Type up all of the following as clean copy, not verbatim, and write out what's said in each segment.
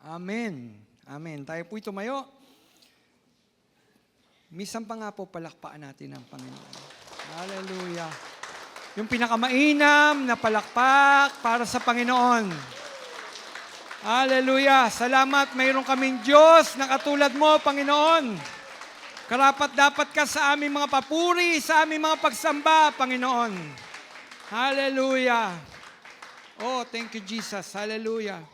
Amen. Amen. Tayo po'y tumayo. Minsan pa nga po palakpakan natin ang Panginoon. Hallelujah. Yung pinakamainam na palakpak para sa Panginoon. Hallelujah. Salamat, mayroon kaming Diyos na katulad mo, Panginoon. Karapat dapat ka sa aming mga papuri, sa aming mga pagsamba, Panginoon. Hallelujah. Oh, thank you, Jesus. Hallelujah.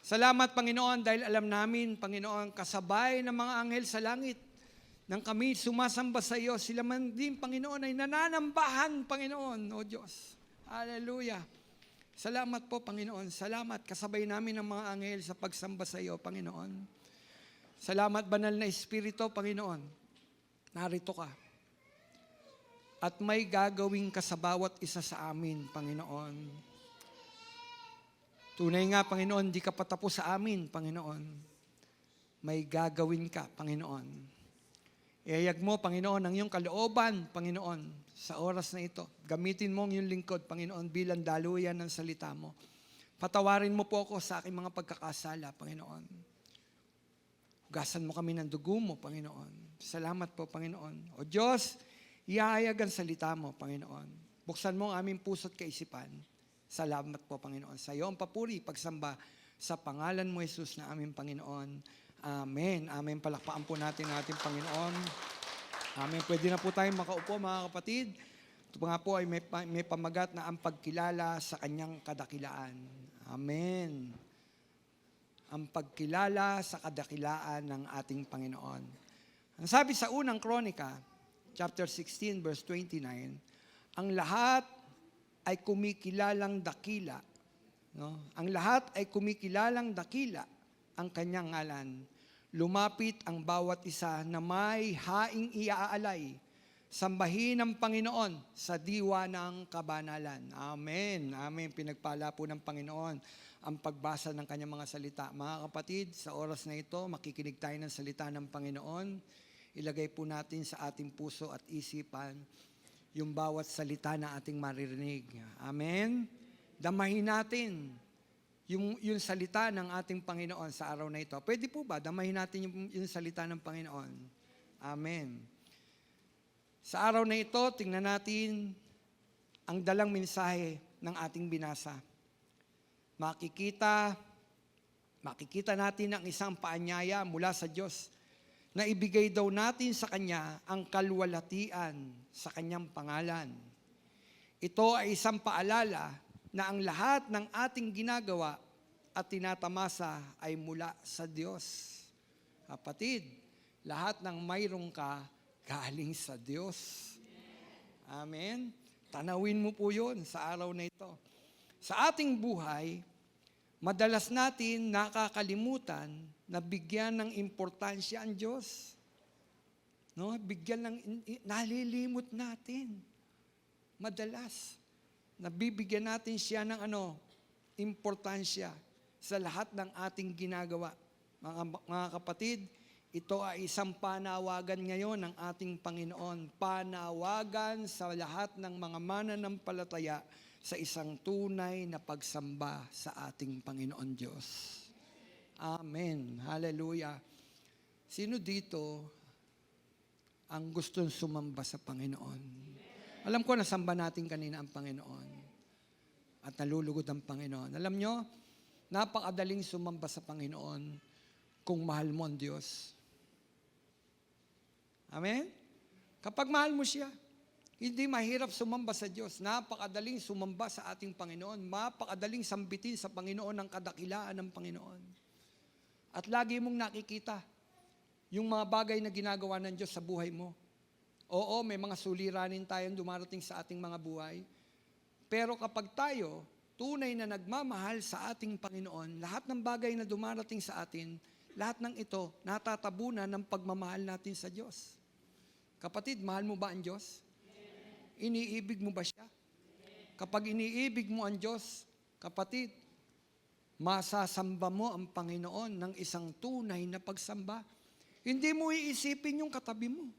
Salamat, Panginoon, dahil alam namin, Panginoon, kasabay ng mga anghel sa langit, nang kami sumasamba sa iyo, sila man din, Panginoon, ay nananambahan, Panginoon, O Diyos. Hallelujah. Salamat po, Panginoon. Salamat, kasabay namin ng mga anghel sa pagsamba sa iyo, Panginoon. Salamat, banal na Espiritu, Panginoon. Narito ka. At may gagawin ka sa bawat isa sa amin, Panginoon. Tunay nga, Panginoon, di ka patapos sa amin, Panginoon. May gagawin ka, Panginoon. Iayag mo, Panginoon, ang iyong kalooban, Panginoon, sa oras na ito. Gamitin mo ang iyong lingkod, Panginoon, bilang daluyan ng salita mo. Patawarin mo po ako sa aking mga pagkakasala, Panginoon. Hugasan mo kami ng dugo mo, Panginoon. Salamat po, Panginoon. O Diyos, iahayag ang salita mo, Panginoon. Buksan mo ang aming puso't kaisipan. Salamat po, Panginoon. Sa iyo ang papuri, pagsamba sa pangalan mo, Jesus, na aming Panginoon. Amen. Amen. Palakpakan po natin ang ating Panginoon. Amen. Pwede na po tayong makaupo, mga kapatid. Ito nga po ay may pamagat na ang pagkilala sa kanyang kadakilaan. Amen. Ang pagkilala sa kadakilaan ng ating Panginoon. Ang sabi sa unang Kronika, chapter 16, verse 29, ang lahat ay kumikilalang dakila. No? Ang lahat ay kumikilalang dakila ang kanyang ngalan. Lumapit ang bawat isa na may haing iaalay. Sambahin ang Panginoon sa diwa ng kabanalan. Amen. Amen. Pinagpala po ng Panginoon ang pagbasa ng kanyang mga salita. Mga kapatid, sa oras na ito, makikinig tayo ng salita ng Panginoon. Ilagay po natin sa ating puso at isipan yung bawat salita na ating maririnig. Amen? Damahin natin yung salita ng ating Panginoon sa araw na ito. Pwede po ba? Damahin natin yung salita ng Panginoon. Amen. Sa araw na ito, tingnan natin ang dalang mensahe ng ating binasa. Makikita natin ang isang paanyaya mula sa Diyos na ibigay daw natin sa Kanya ang kalwalhatian sa Kanyang pangalan. Ito ay isang paalala na ang lahat ng ating ginagawa at tinatamasa ay mula sa Diyos. Kapatid, lahat ng mayroong ka, galing sa Diyos. Amen? Tanawin mo po yun sa araw na ito. Sa ating buhay, madalas natin nakakalimutan na bigyan ng importansya ang Diyos. No? Nalilimot natin. Madalas, nabibigyan natin siya ng importansya sa lahat ng ating ginagawa. Mga kapatid, ito ay isang panawagan ngayon ng ating Panginoon. Panawagan sa lahat ng mga mananampalataya sa isang tunay na pagsamba sa ating Panginoon Diyos. Amen. Hallelujah. Sino dito ang gustong sumamba sa Panginoon? Alam ko, nasamba natin kanina ang Panginoon. At nalulugod ang Panginoon. Alam nyo, napakadaling sumamba sa Panginoon kung mahal mo ang Diyos. Amen? Kapag mahal mo siya, hindi mahirap sumamba sa Diyos. Napakadaling sumamba sa ating Panginoon. Napakadaling sambitin sa Panginoon ang kadakilaan ng Panginoon. At lagi mong nakikita yung mga bagay na ginagawa ng Diyos sa buhay mo. Oo, may mga suliranin tayong dumarating sa ating mga buhay. Pero kapag tayo, tunay na nagmamahal sa ating Panginoon, lahat ng bagay na dumarating sa atin, lahat ng ito, natatabunan ng pagmamahal natin sa Diyos. Kapatid, mahal mo ba ang Diyos? Iniibig mo ba siya? Kapag iniibig mo ang Diyos, kapatid, masasamba mo ang Panginoon ng isang tunay na pagsamba. Hindi mo iisipin yung katabi mo.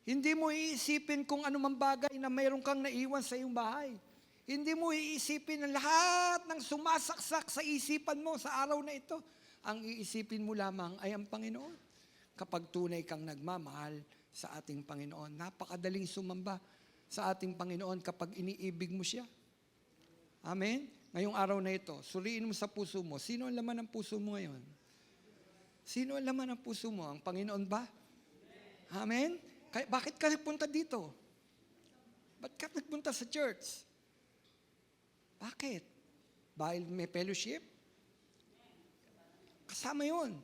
Hindi mo iisipin kung anumang bagay na mayroon kang naiwan sa iyong bahay. Hindi mo iisipin ang lahat ng sumasaksak sa isipan mo sa araw na ito. ang iisipin mo lamang ay ang Panginoon. Kapag tunay kang nagmamahal sa ating Panginoon, napakadaling sumamba sa ating Panginoon kapag iniibig mo siya. Amen? Ngayong araw na ito, suriin mo sa puso mo, sino ang laman ng puso mo ngayon? Sino ang laman ng puso mo? Ang Panginoon ba? Amen? Bakit ka nagpunta dito? Ba't ka nagpunta sa church? Bakit? Dahil may fellowship? Kasama yun.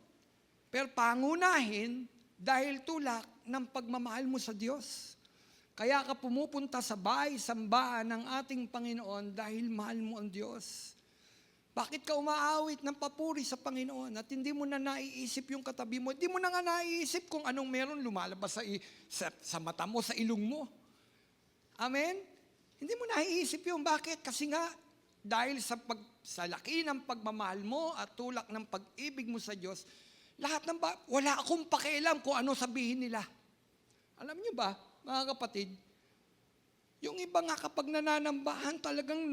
Pero pangunahin dahil tulak ng pagmamahal mo sa Diyos. Kaya ka pumupunta sa bahay-sambahan ng ating Panginoon dahil mahal mo ang Diyos. Bakit ka umaawit ng papuri sa Panginoon at hindi mo na naiisip yung katabi mo? Hindi mo na nga naiisip kung anong meron lumalabas sa mata mo, sa ilong mo. Amen? Hindi mo naiisip yung bakit? Kasi nga, dahil sa laki ng pagmamahal mo at tulak ng pag-ibig mo sa Diyos, wala akong pakialam kung ano sabihin nila. Alam niyo ba, mga kapatid, yung iba nga kapag nananambahan talagang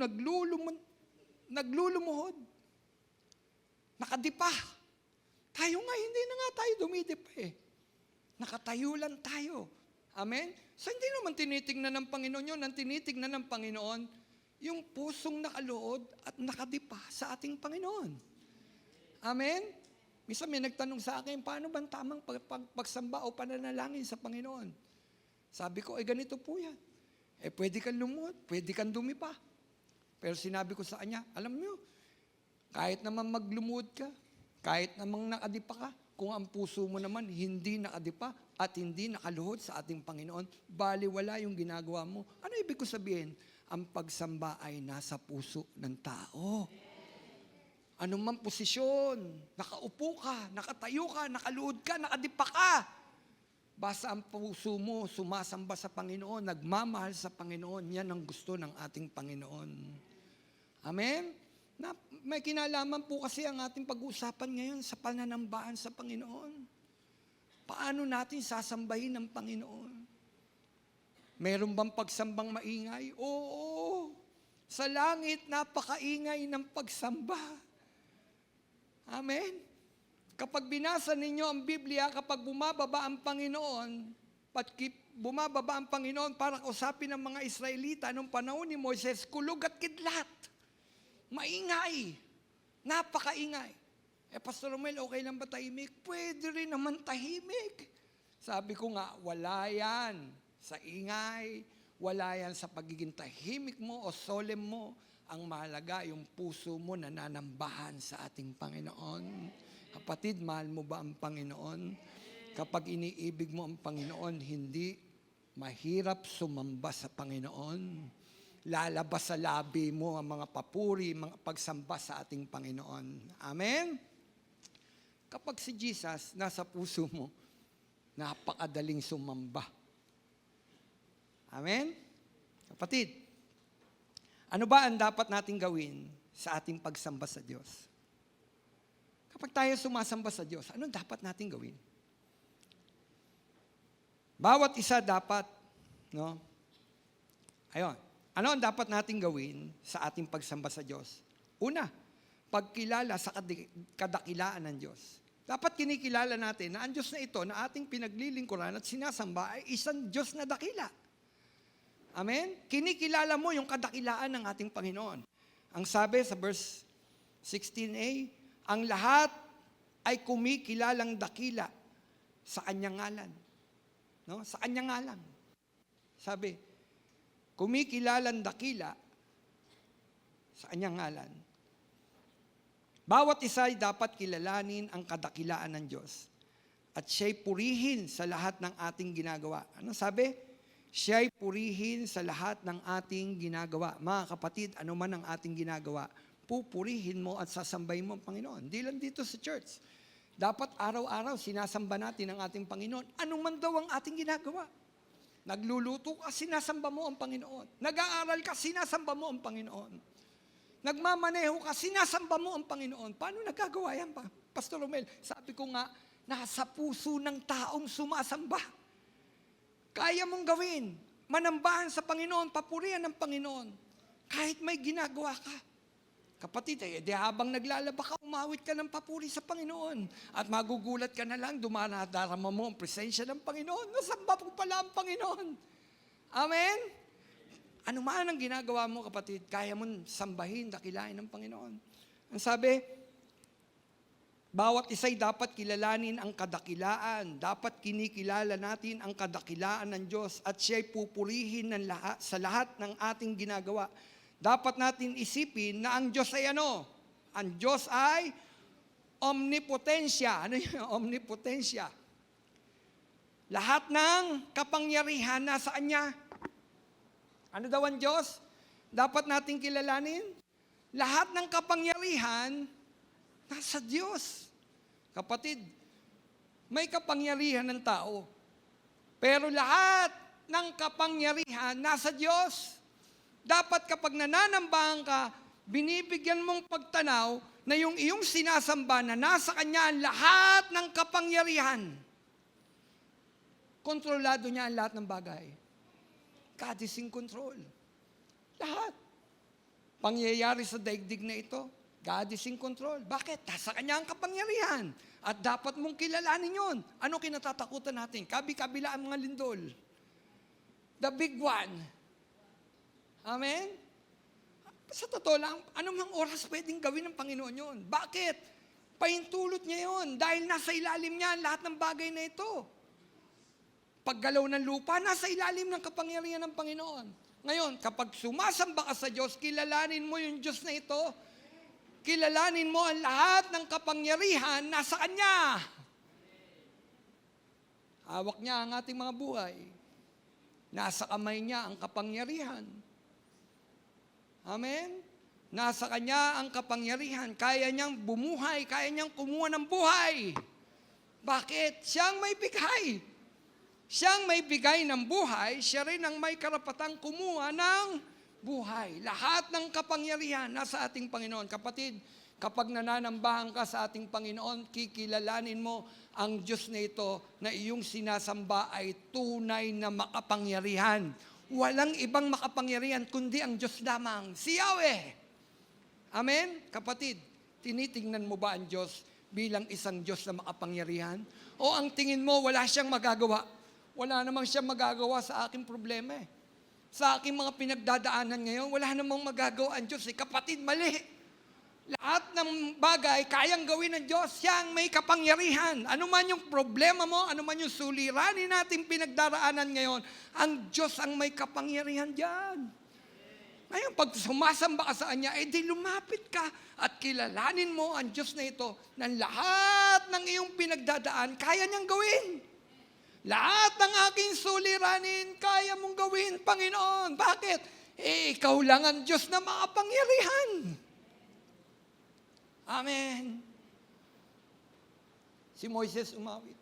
naglulumuhod. Nakadipa. Tayo nga, hindi na nga tayo dumidipa eh. Nakatayo lang tayo. Amen? So hindi naman tinitingnan ng Panginoon yun. Ang tinitingnan ng Panginoon, yung pusong nakalood at nakadipa sa ating Panginoon. Amen? Minsan may nagtanong sa akin, paano ba tamang pagsamba o pananalangin sa Panginoon? Sabi ko, ganito po yan. Pwede kang lumuhod, pwede kang dumipa. Pero sinabi ko sa kanya, alam niyo, kahit naman maglumuhod ka, kahit naman nakadipa ka, kung ang puso mo naman hindi nakadipa at hindi nakaluhod sa ating Panginoon, baliwala yung ginagawa mo. Ano ibig ko sabihin? Ang pagsamba ay nasa puso ng tao. Anumang posisyon, nakaupo ka, nakatayo ka, nakaluhod ka, nakadipa ka. Basta ang puso mo sumasamba sa Panginoon, nagmamahal sa Panginoon, yan ang gusto ng ating Panginoon. Amen? May kinalaman po kasi ang ating pag-uusapan ngayon sa pananambahan sa Panginoon. Paano natin sasambahin ang Panginoon? Meron bang pagsambang maingay? Oo. Sa langit, napakaingay ng pagsamba. Amen? Kapag binasa ninyo ang Biblia, kapag bumababa ang Panginoon, para kausapin ng mga Israelita nung panahon ni Moises, kulog at kidlat. Maingay. Napakaingay. Pastor Romel, okay lang ba tahimik? Pwede rin naman tahimik. Sabi ko nga, wala yan sa ingay, wala yan sa pagiging tahimik mo o solemn mo. Ang mahalaga, yung puso mo na nanambahan sa ating Panginoon. Kapatid, mahal mo ba ang Panginoon? Kapag iniibig mo ang Panginoon, hindi mahirap sumamba sa Panginoon. Lalabas sa labi mo ang mga papuri, mga pagsamba sa ating Panginoon. Amen? Kapag si Jesus nasa puso mo, napakadaling sumamba. Amen? Kapatid, ano ba ang dapat nating gawin sa ating pagsamba sa Diyos? Kapag tayo sumasamba sa Diyos, anong dapat nating gawin? Bawat isa dapat, no? Ayun. Ano ang dapat nating gawin sa ating pagsamba sa Diyos? Una, pagkilala sa kadakilaan ng Diyos. Dapat kinikilala natin na ang Diyos na ito na ating pinaglilingkuran at sinasamba ay isang Diyos na dakila. Amen? Kinikilala mo yung kadakilaan ng ating Panginoon. Ang sabi sa verse 16a, ang lahat ay kumikilalang dakila sa kanyang ngalan. No? Sa kanyang ngalan. Sabi, kumikilalang dakila sa kanyang ngalan. Bawat isa ay dapat kilalanin ang kadakilaan ng Diyos. At siya'y purihin sa lahat ng ating ginagawa. Ano sabi? Siya'y purihin sa lahat ng ating ginagawa. Mga kapatid, ano man ang ating ginagawa, pupurihin mo at sasambahin mo ang Panginoon. Hindi lang dito sa church. Dapat araw-araw sinasamba natin ang ating Panginoon. Ano man daw ang ating ginagawa. Nagluluto ka, sinasamba mo ang Panginoon. Nag-aaral ka, sinasamba mo ang Panginoon. Nagmamaneho ka, sinasamba mo ang Panginoon. Paano nagagawa yan pa? Pastor Romel, sabi ko nga, nasa puso ng taong sumasamba. Kaya mong gawin. Manambahan sa Panginoon, papurihan ng Panginoon. Kahit may ginagawa ka. Kapatid, di habang naglalaba ka, umawit ka ng papuri sa Panginoon. At magugulat ka na lang, darama mo ang presensya ng Panginoon. Nasamba po pala ang Panginoon. Amen? Ano man ang ginagawa mo, kapatid, kaya mo sambahin, dakilain ng Panginoon. Ang sabi, bawat isa'y dapat kilalanin ang kadakilaan. Dapat kinikilala natin ang kadakilaan ng Diyos at siya'y pupurihin sa lahat ng ating ginagawa. Dapat natin isipin na ang Diyos ay ano? Ang Diyos ay omnipotensya. Ano yung omnipotensya? Lahat ng kapangyarihan nasaan niya? Ano daw ang Diyos? Dapat natin kilalanin? Lahat ng kapangyarihan nasa Diyos. Kapatid, may kapangyarihan ng tao. Pero lahat ng kapangyarihan nasa Diyos. Dapat kapag nananambahan ka, binibigyan mong pagtanaw na yung iyong sinasamba na nasa Kanya ang lahat ng kapangyarihan. Kontrolado niya ang lahat ng bagay. God is in control. Lahat. Pangyayari sa daigdig na ito, God is in control. Bakit? Nasa Kanya ang kapangyarihan. At dapat mong kilalanin yun. Ano kinatatakutan natin? Kabi-kabila ang mga lindol. The big one. Amen? Sa totoo lang, anumang oras pwedeng gawin ng Panginoon yun. Bakit? Paintulot niya yun. Dahil nasa ilalim niya ang lahat ng bagay na ito. Paggalaw ng lupa, nasa ilalim ng kapangyarihan ng Panginoon. Ngayon, kapag sumasamba ka sa Diyos, kilalanin mo yung Diyos na ito. Kilalanin mo ang lahat ng kapangyarihan nasa Kanya. Hawak niya ang ating mga buhay. Nasa kamay niya ang kapangyarihan. Amen? Nasa Kanya ang kapangyarihan. Kaya niyang bumuhay, kaya niyang kumuha ng buhay. Bakit? Siyang may bigay. Siyang may bigay ng buhay, siya rin ang may karapatang kumuha ng buhay. Lahat ng kapangyarihan nasa ating Panginoon. Kapatid, kapag nananambahan ka sa ating Panginoon, kikilalanin mo ang Diyos na ito na iyong sinasamba ay tunay na makapangyarihan. Walang ibang makapangyarihan kundi ang Diyos lamang, si Yahweh. Amen? Kapatid, tinitingnan mo ba ang Diyos bilang isang Diyos na makapangyarihan? O ang tingin mo, wala siyang magagawa? Wala namang siyang magagawa sa aking problema eh. Sa aking mga pinagdadaanan ngayon, wala namang magagawa ang Diyos eh. Kapatid, mali. Lahat ng bagay, kayang gawin ng Diyos. Siyang may kapangyarihan. Ano man yung problema mo, ano man yung suliranin natin pinagdaraanan ngayon, ang Diyos ang may kapangyarihan dyan. Ngayon, pag sumasamba ka sa Kanya, di lumapit ka at kilalanin mo ang Diyos na ito na lahat ng iyong pinagdadaan, kaya niyang gawin. Lahat ng aking suliranin, kaya mong gawin, Panginoon. Bakit? Ikaw lang ang Diyos na makapangyarihan. Amen. Si Moises umawit.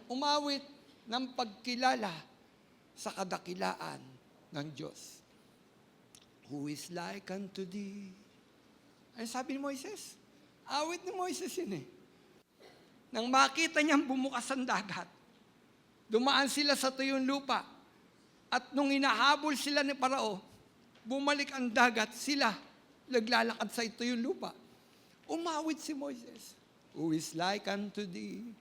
Umawit ng pagkilala sa kadakilaan ng Diyos. Who is like unto thee? Ano sabi ni Moises? Awit ni Moises yun eh. Nang makita niyang bumukas ang dagat, dumaan sila sa tuyong lupa, at nung hinahabol sila ni Parao, bumalik ang dagat, sila naglalakad sa tuyong lupa. Umawit si Moises. Who is like unto thee,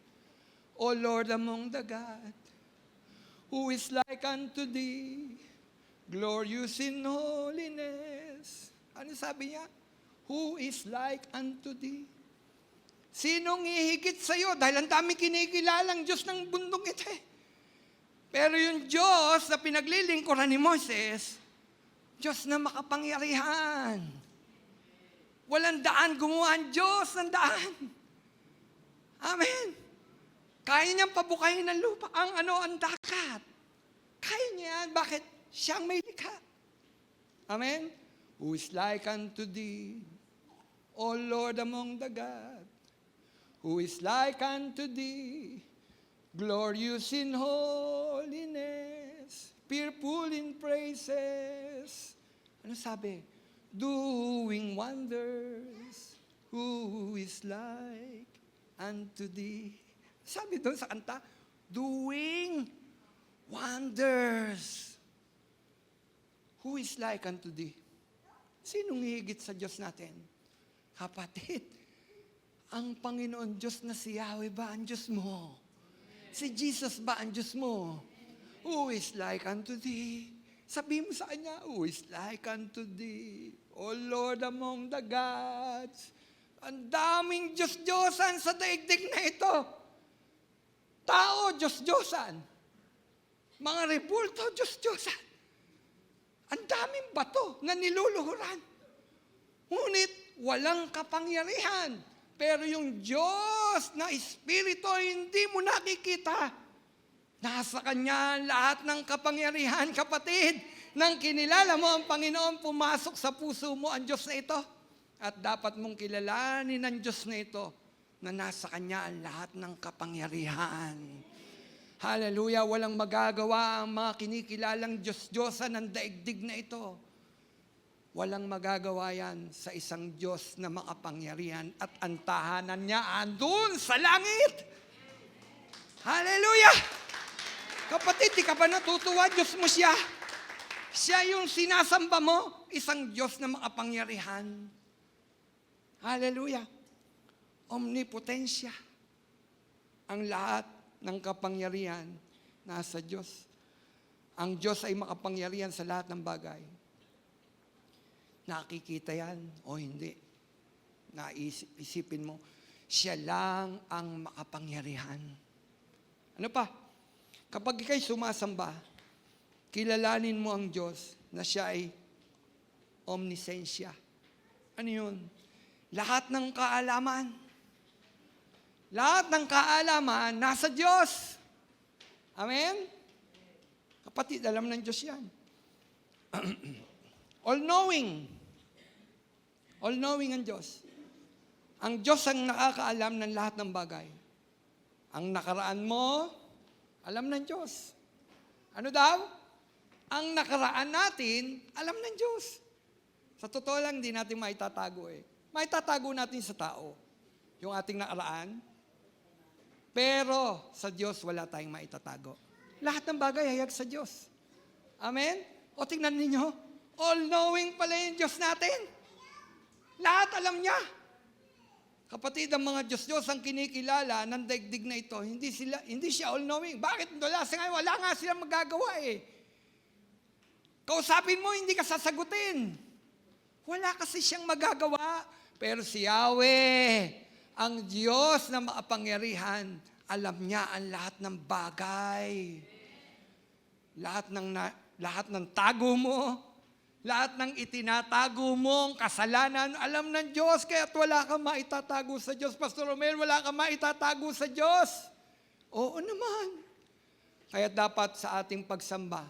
O Lord among the God? Who is like unto thee, glorious in holiness? Ano sabi niya? Who is like unto thee? Sinong ihigit sa iyo? Dahil ang dami kinikilalang Diyos ng bundok ito eh. Pero yung Diyos na pinaglilingkuran ni Moses, Diyos na makapangyarihan. Walang daan, gumawa ang Diyos ng daan. Amen. Kaya niyang pabukayin ng lupa, ang dagat. Kaya niya yan. Bakit? Siyang may likha. Amen. Who is like unto thee, O Lord among the God? Who is like unto thee, glorious in holiness, fearful in praises. Ano sabi? Doing wonders. Who is like unto thee? Sabi doon sa kanta, doing wonders. Who is like unto thee? Sinong higit sa Diyos natin? Kapatid, ang Panginoon Diyos na si Yahweh ba ang Diyos mo? Si Jesus ba ang Diyos mo? Who is like unto thee? Sabi mo sa Kanya, who is like unto thee? O Lord among the gods. Ang daming Diyos-Diyosan sa daigdig na ito. Tao, Diyos-Diyosan. Mga rebulto, Diyos-Diyosan. Ang daming bato na niluluhuran. Ngunit walang kapangyarihan. Pero yung Diyos na Espiritu hindi mo nakikita. Nasa Kanya lahat ng kapangyarihan, kapatid. Nang kinilala mo ang Panginoon, pumasok sa puso mo ang Diyos na ito. At dapat mong kilalanin ang Diyos na ito na nasa Kanya ang lahat ng kapangyarihan. Hallelujah, walang magagawa ang mga kinikilalang Diyos-Diyosan ng daigdig na ito. Walang magagawa yan sa isang Diyos na makapangyarihan at ang tahanan niya andun sa langit. Hallelujah! Kapatid, di ka ba natutuwa? Diyos mo siya. Siya yung sinasamba mo, isang Diyos na makapangyarihan. Hallelujah! Omnipotensya. Ang lahat ng kapangyarihan nasa Diyos. Ang Diyos ay makapangyarihan sa lahat ng bagay. Nakikita yan o hindi. Naisipin mo, siya lang ang makapangyarihan. Ano pa? Kapag ikay sumasamba, kilalanin mo ang Diyos na siya ay omnisensya. Ano yun? Lahat ng kaalaman. Lahat ng kaalaman nasa Diyos. Amen? Kapatid, alam ng Diyos yan. All-knowing. All-knowing ang Diyos. Ang Diyos ang nakakaalam ng lahat ng bagay. Ang nakaraan mo, alam ng Diyos. Ano daw? Ang nakaraan natin, alam ng Diyos. Sa totoo lang, hindi natin maitatago eh. Maitatago natin sa tao. Yung ating nakaraan. Pero sa Diyos, wala tayong maitatago. Lahat ng bagay, hayag sa Diyos. Amen? O tingnan ninyo, all-knowing pala yung Diyos natin. Lahat alam niya. Kapatid, ang mga Diyos-Diyos ang kinikilala ng daigdig na ito, hindi siya all-knowing. Bakit? Wala nga silang magagawa eh. Kausapin mo, hindi ka sasagutin. Wala kasi siyang magagawa. Pero si Yahweh, ang Diyos na makapangyarihan, alam niya ang lahat ng bagay. Lahat ng tago mo, lahat ng itinatago mong kasalanan, alam ng Diyos, kaya't wala kang maitatago sa Diyos. Pastor Romel, wala kang maitatago sa Diyos. Oo naman. Kaya dapat sa ating pagsamba,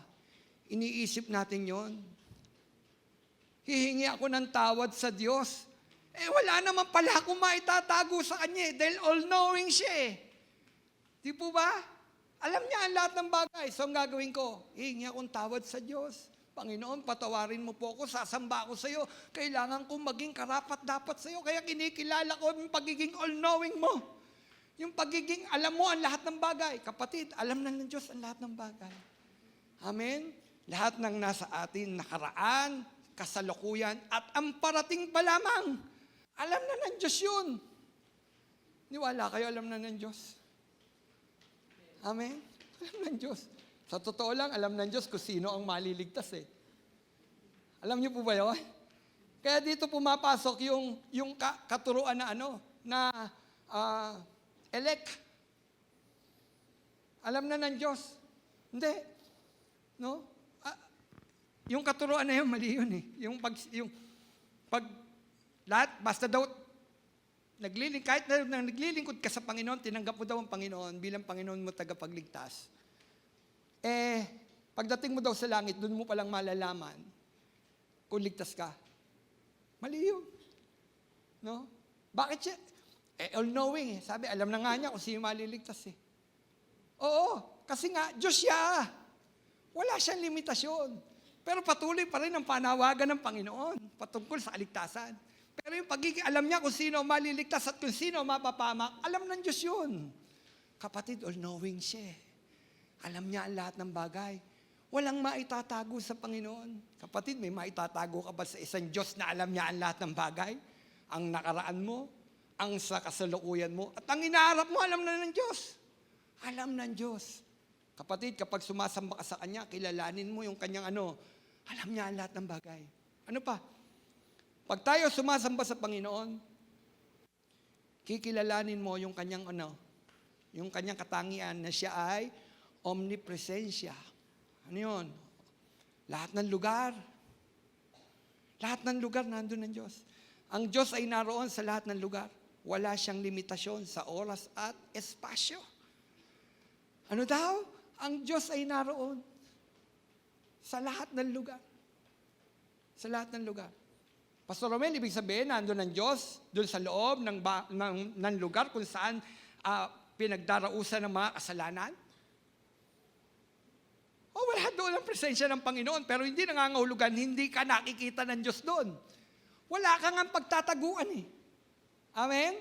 iniisip natin yon. Hihingi ako ng tawad sa Diyos. Wala naman pala akong maitatago sa Kanya dahil all-knowing siya eh. Di po ba? Alam niya ang lahat ng bagay. So ang gagawin ko, hihingi akong tawad sa Diyos. Panginoon, patawarin mo po ako, sasamba ako sa iyo. Kailangan kong maging karapat-dapat sa iyo. Kaya kinikilala ko yung pagiging all-knowing mo. Yung pagiging alam mo ang lahat ng bagay. Kapatid, alam na ng Diyos ang lahat ng bagay. Amen? Lahat ng nasa atin, nakaraan, kasalukuyan, at ang parating pa lamang. Alam na ng Diyos yun. Niwala kayo, alam na ng Diyos. Amen? Alam ng Diyos. Sa totoo lang, alam ng Diyos kung sino ang maliligtas eh. Alam niyo po ba yun? Kaya dito pumapasok yung katuruan na elect. Alam na ng Diyos. Hindi. No? Yung katuruan na yun, mali yun eh. Lahat, basta daw, kahit na naglilingkod ka sa Panginoon, tinanggap mo daw ang Panginoon bilang Panginoon mo tagapagligtas. Pagdating mo daw sa langit, doon mo palang malalaman kung ligtas ka. Mali yun. No? Bakit siya? All-knowing eh. Sabi, alam na nga niya kung sino maliligtas eh. Oo, kasi nga, Diyos siya. Wala siyang limitasyon. Pero patuloy pa rin ang panawagan ng Panginoon patungkol sa kaligtasan. Pero yung pagiging alam niya kung sino maliligtas at kung sino mapapamak, alam ng Diyos yun. Kapatid, all-knowing siya. Alam niya ang lahat ng bagay. Walang maitatago sa Panginoon. Kapatid, may maitatago ka ba sa isang Diyos na alam niya ang lahat ng bagay? Ang nakaraan mo, ang sa kasalukuyan mo, at ang inaharap mo, alam na ng Diyos. Alam ng Diyos. Kapatid, kapag sumasamba ka sa Kanya, kilalanin mo yung Kanyang alam niya ang lahat ng bagay. Ano pa? Pag tayo sumasamba sa Panginoon, kikilalanin mo yung Kanyang yung Kanyang katangian na siya ay omnipresensya. Ano yun? Lahat ng lugar. Lahat ng lugar nandun ng Diyos. Ang Diyos ay naroon sa lahat ng lugar. Wala siyang limitasyon sa oras at espasyo. Ano daw? Ang Diyos ay naroon sa lahat ng lugar. Sa lahat ng lugar. Pastor Romel, ibig sabihin, nandun ang Diyos doon sa loob ng lugar kung saan pinagdarausan ng mga kasalanan? Wala doon ang presensya ng Panginoon, pero hindi nangangahulugan, hindi ka nakikita ng Diyos doon. Wala kang ang pagtataguan eh. Amen?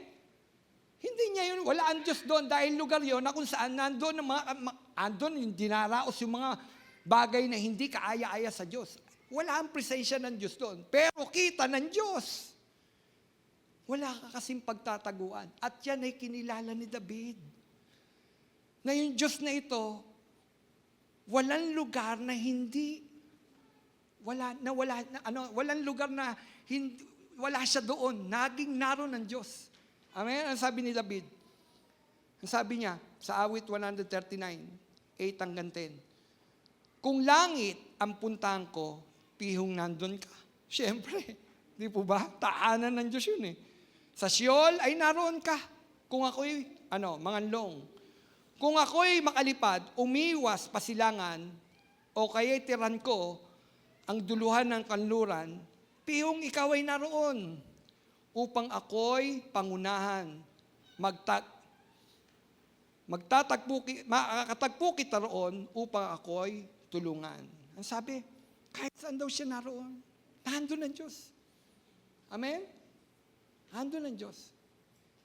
Hindi niya yun, wala ang Diyos doon dahil lugar yun na kung saan nandun yung dinaraos yung mga bagay na hindi kaaya-aya sa Diyos. Wala ang presensya ng Diyos doon, pero kita ng Diyos. Wala ka kasing pagtataguan. At yan ay kinilala ni David. Na yung Diyos na ito, walang lugar na hindi, walang lugar na hindi, wala siya doon. Naging naroon ng Diyos. Amen? Ang sabi ni David? Ang sabi niya, sa awit 139, 8 hanggang 10, kung langit ang puntahan ko, pihong nandun ka. Siyempre, di po ba? Taanan ng Diyos yun eh. Sa Sheol ay naroon ka. Kung ako'y, manganlong. Kung ako'y makalipad, umiwas pasilangan, o kaya'y tiran ko ang duluhan ng kanluran, pihong ikaw ay naroon, upang ako'y pangunahan, makakatagpo kita roon, upang ako'y tulungan. Ang sabi, kahit saan daw siya naroon, nandun ang Diyos. Amen? Nandun ang Diyos.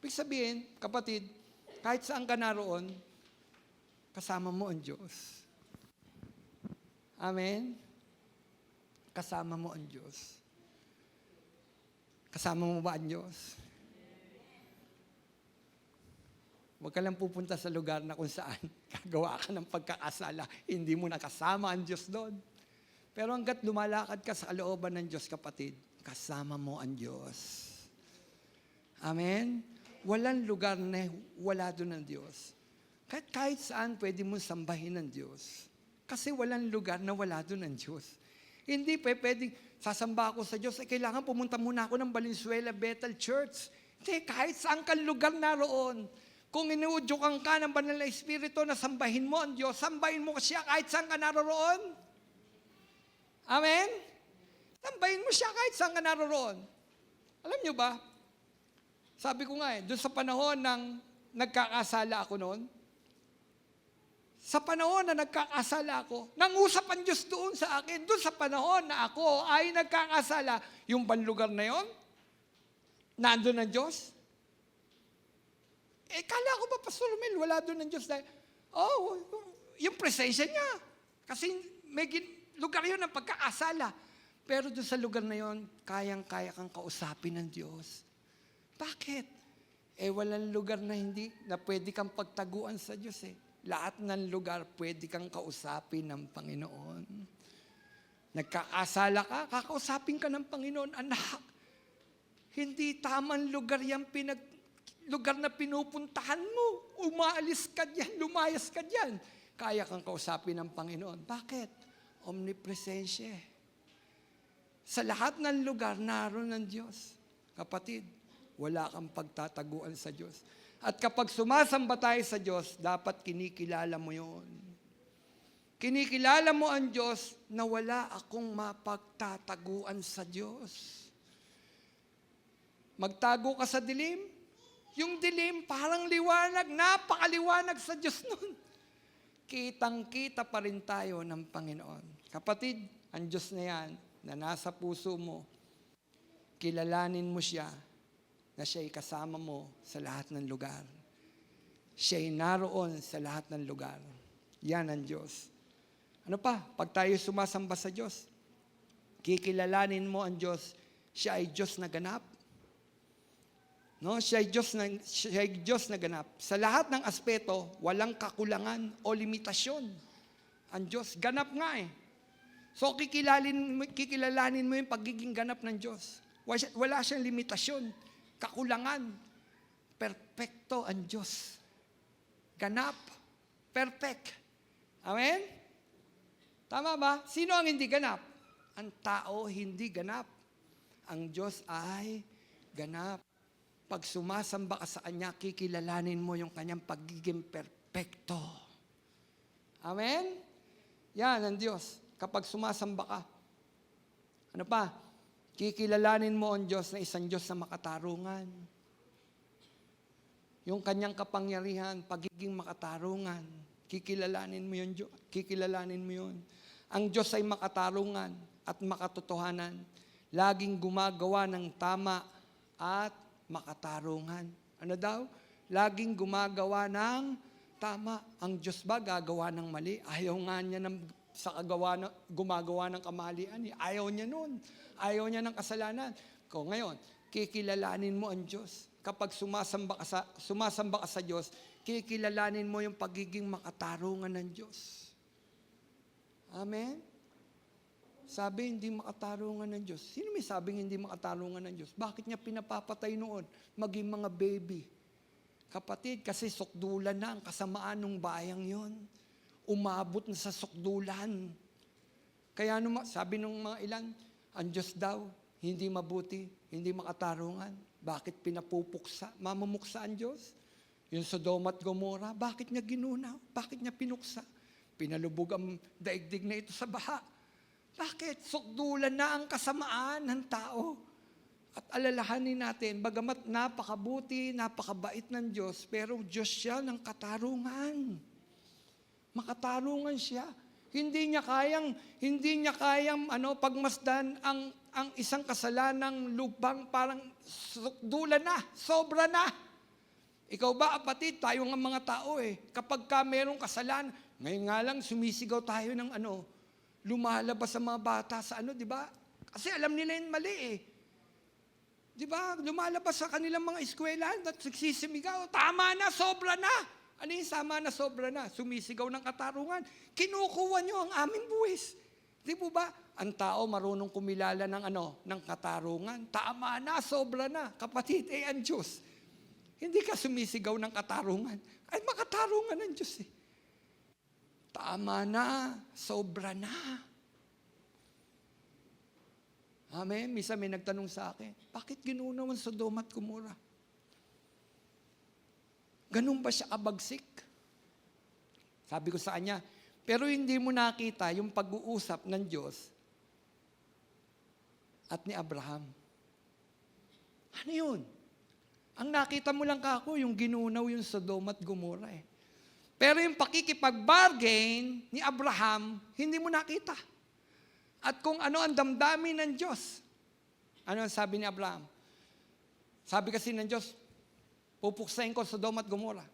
Ibig sabihin, kapatid, kahit saan ka naroon, kasama mo ang Diyos. Amen? Kasama mo ang Diyos. Kasama mo ba ang Diyos? Huwag ka lang pupunta sa lugar na kung saan gagawa ka ng pagkakasala, hindi mo nakasama ang Diyos doon. Pero hanggat lumalakad ka sa kalooban ng Diyos, kapatid, kasama mo ang Diyos. Amen? Walang lugar na wala doon ang Diyos. Kahit saan pwede mo sambahin ng Diyos. Kasi walang lugar na wala doon ng Diyos. Hindi pwedeng sasamba ako sa Diyos, kailangan pumunta muna ako ng Valenzuela Bethel Church. Hindi, kahit saan kang lugar naroon. Kung inuudyukan ka ng Banal na Espiritu na sambahin mo ang Diyos, sambahin mo siya kahit saan ka naroon. Amen? Sambahin mo siya kahit saan ka naroon. Alam nyo ba? Sabi ko nga doon sa panahon ng nagkakasala ako noon, sa panahon na nagkakasala ako, nangusap ang Diyos doon sa akin. Doon sa panahon na ako ay nagkakasala, yung banlugar na yon, nandun ang Diyos. Kala ko ba, Pastor Romel, wala doon ang Diyos. Yung presensya niya. Kasi may lugar yun ng pagkakasala. Pero doon sa lugar na yon, kayang-kaya kang kausapin ng Diyos. Bakit? Walang lugar na hindi, na pwede kang pagtaguan sa Diyos eh. Lahat ng lugar, pwede kang kausapin ng Panginoon. Nagkakasala ka, kakausapin ka ng Panginoon. Anak, hindi tamang lugar yung lugar na pinupuntahan mo. Umaalis ka diyan, lumayas ka diyan. Kaya kang kausapin ng Panginoon. Bakit? Omnipresensya. Sa lahat ng lugar, naroon ng Diyos. Kapatid, wala kang pagtataguan sa Diyos. At kapag sumasamba tayo sa Diyos, dapat kinikilala mo yun. Kinikilala mo ang Diyos na wala akong mapagtataguan sa Diyos. Magtago ka sa dilim, yung dilim parang liwanag, napakaliwanag sa Diyos nun. Kitang-kita pa rin tayo ng Panginoon. Kapatid, ang Diyos na yan, na nasa puso mo, kilalanin mo siya, na siya'y kasama mo sa lahat ng lugar. Siya'y naroon sa lahat ng lugar. Yan ang Diyos. Ano pa? Pag tayo sumasamba sa Diyos, kikilalanin mo ang Diyos, siya ay Diyos na ganap. No, siya ay Diyos na ganap. Sa lahat ng aspeto, walang kakulangan o limitasyon. Ang Diyos, ganap nga eh. So kikilalanin mo yung pagiging ganap ng Diyos. Wala siyang limitasyon, kakulangan. Perpekto ang Diyos. Ganap, perfect. Amen? Tama ba? Sino ang hindi ganap? Ang tao hindi ganap. Ang Diyos ay ganap. Pag sumasamba ka sa Kanya, kikilalanin mo yung Kanyang pagiging perpekto. Amen? Yan ang Diyos. Kapag sumasamba ka, ano pa? Kikilalanin mo ang Diyos na isang Diyos na makatarungan. Yung Kanyang kapangyarihan, pagiging makatarungan. Kikilalanin mo yun. Kikilalanin mo yun. Ang Diyos ay makatarungan at makatotohanan. Laging gumagawa ng tama at makatarungan. Ano daw? Laging gumagawa ng tama. Ang Diyos ba gagawa ng mali? Ayaw nga niya gumagawa ng kamalian. Ayaw niya nun. Ayaw niya ng kasalanan. Kung ngayon, kikilalanin mo ang Diyos. Kapag sumasamba ka sa Diyos, kikilalanin mo yung pagiging makatarungan ng Diyos. Amen? Sabi, hindi makatarungan ng Diyos. Sino may sabing hindi makatarungan ng Diyos? Bakit niya pinapapatay noon? Maging mga baby. Kapatid, kasi sukdulan na ang kasamaan ng bayang yon. Umabot na sa sukdulan. Kaya sabi nung mga ilan, ang Diyos daw, hindi mabuti, hindi makatarungan. Bakit pinapupuksa? Mamamuksa ang Diyos? Yung Sodoma at Gomora, bakit niya ginunaw? Bakit niya pinuksa? Pinalubog ang daigdig na ito sa baha. Bakit? Sukdulan na ang kasamaan ng tao. At alalahanin natin, bagamat napakabuti, napakabait ng Diyos, pero Diyos siya ng katarungan. Makatarungan siya. Hindi niya kayang pagmasdan ang isang kasalanang lubang parang sukdulan na, sobra na. Ikaw ba, kapatid, tayo nga mga tao kapag ka merong kasalanan, ngayon nga lang sumisigaw tayo ng lumalabas sa mga bata sa di ba? Kasi alam nila yung mali Di ba? Lumalabas sa kanilang mga eskwelahan at nagsisimigaw, tama na, sobra na. Ano yung sama na, sobra na? Sumisigaw ng katarungan. Kinukuha nyo ang aming buwis. Di po ba? Ang tao marunong kumilala ng katarungan. Tama na, sobra na. Kapatid, ang Diyos. Hindi ka sumisigaw ng katarungan. Ay, makatarungan ng Diyos Tama na, sobra na. Amen? Misa may nagtanong sa akin, bakit ginunaw ang Sodoma at Gomora? Ganun ba siya kabagsik? Sabi ko sa kanya, pero hindi mo nakita yung pag-uusap ng Diyos at ni Abraham. Ano yun? Ang nakita mo lang kako, yung ginunaw yung Sodoma at Gomora Pero yung pakikipag-bargain ni Abraham, hindi mo nakita. At kung ano ang damdamin ng Diyos. Ano ang sabi ni Abraham? Sabi kasi ng Diyos, pupuksain ko Sodoma at Gomora.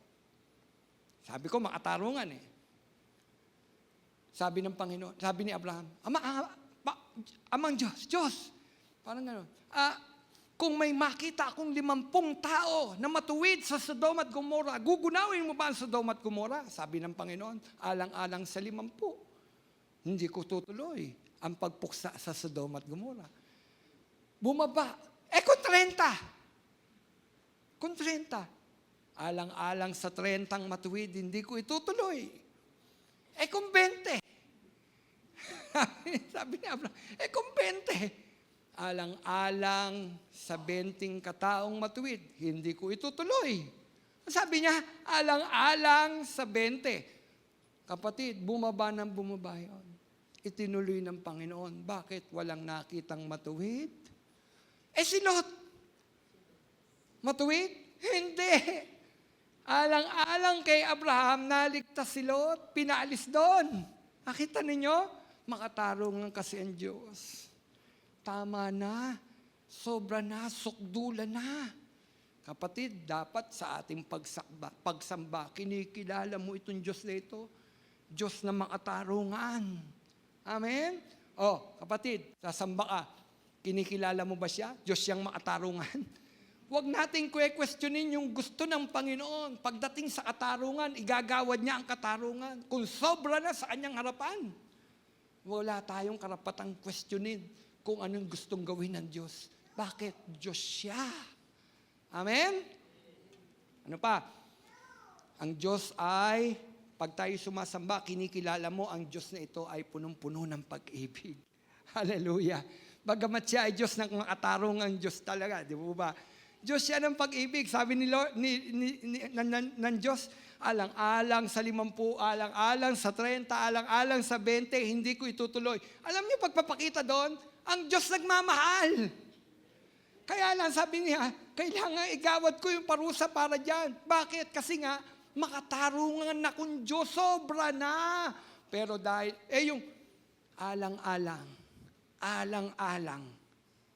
Sabi ko, makatarungan Sabi ng Panginoon, sabi ni Abraham, Amang Diyos. Parang gano'n. Kung may makita akong 50 tao na matuwid sa Sodoma at Gomora, gugunawin mo ba ang Sodoma at Gomora? Sabi ng Panginoon, alang-alang sa 50. Hindi ko tutuloy ang pagpuksa sa Sodoma at Gomora. Bumaba. Kung 30. Kung 30. Alang-alang sa 30 matuwid, hindi ko itutuloy. Kung 20. Sabi ni Abraham, kung 20. Alang-alang sa 20 kataong matuwid, hindi ko itutuloy. Sabi niya, alang-alang sa 20. Kapatid, bumaba yun. Itinuloy ng Panginoon. Bakit walang nakitang matuwid? Si Lot. Matuwid? Hindi. Alang-alang kay Abraham, naligtas si Lot, pinaalis doon. Nakita ninyo? Makatarungan kasi ang Diyos. Tama na, sobra na, sukdulan na. Kapatid, dapat sa ating pagsamba, kinikilala mo itong Diyos na ito Diyos na makatarungan. Amen? Oh, kapatid, sasamba ka. Kinikilala mo ba siya? Diyos siyang makatarungan. Huwag nating questionin yung gusto ng Panginoon. Pagdating sa katarungan, igagawad niya ang katarungan. Kung sobra na sa kanyang harapan, wala tayong karapatang questionin kung anong gustong gawin ng Diyos. Bakit? Diyos siya. Amen? Ano pa? Ang Diyos ay, pag tayo sumasamba, kinikilala mo, ang Diyos na ito ay punong-puno ng pag-ibig. Hallelujah. Bagamat siya ay Diyos ng makatarungang Diyos talaga, di ba? Diyos siya ng pag-ibig. Sabi ni Lord, ng Diyos, alang-alang sa 50, alang-alang sa 30, alang-alang sa 20, hindi ko itutuloy. Alam niyo, pagpapakita doon, ang Diyos nagmamahal. Kaya lang, sabi niya, kailangan igawad ko yung parusa para dyan. Bakit? Kasi nga, makatarungan na kung Diyos, sobra na. Pero dahil, yung alang-alang,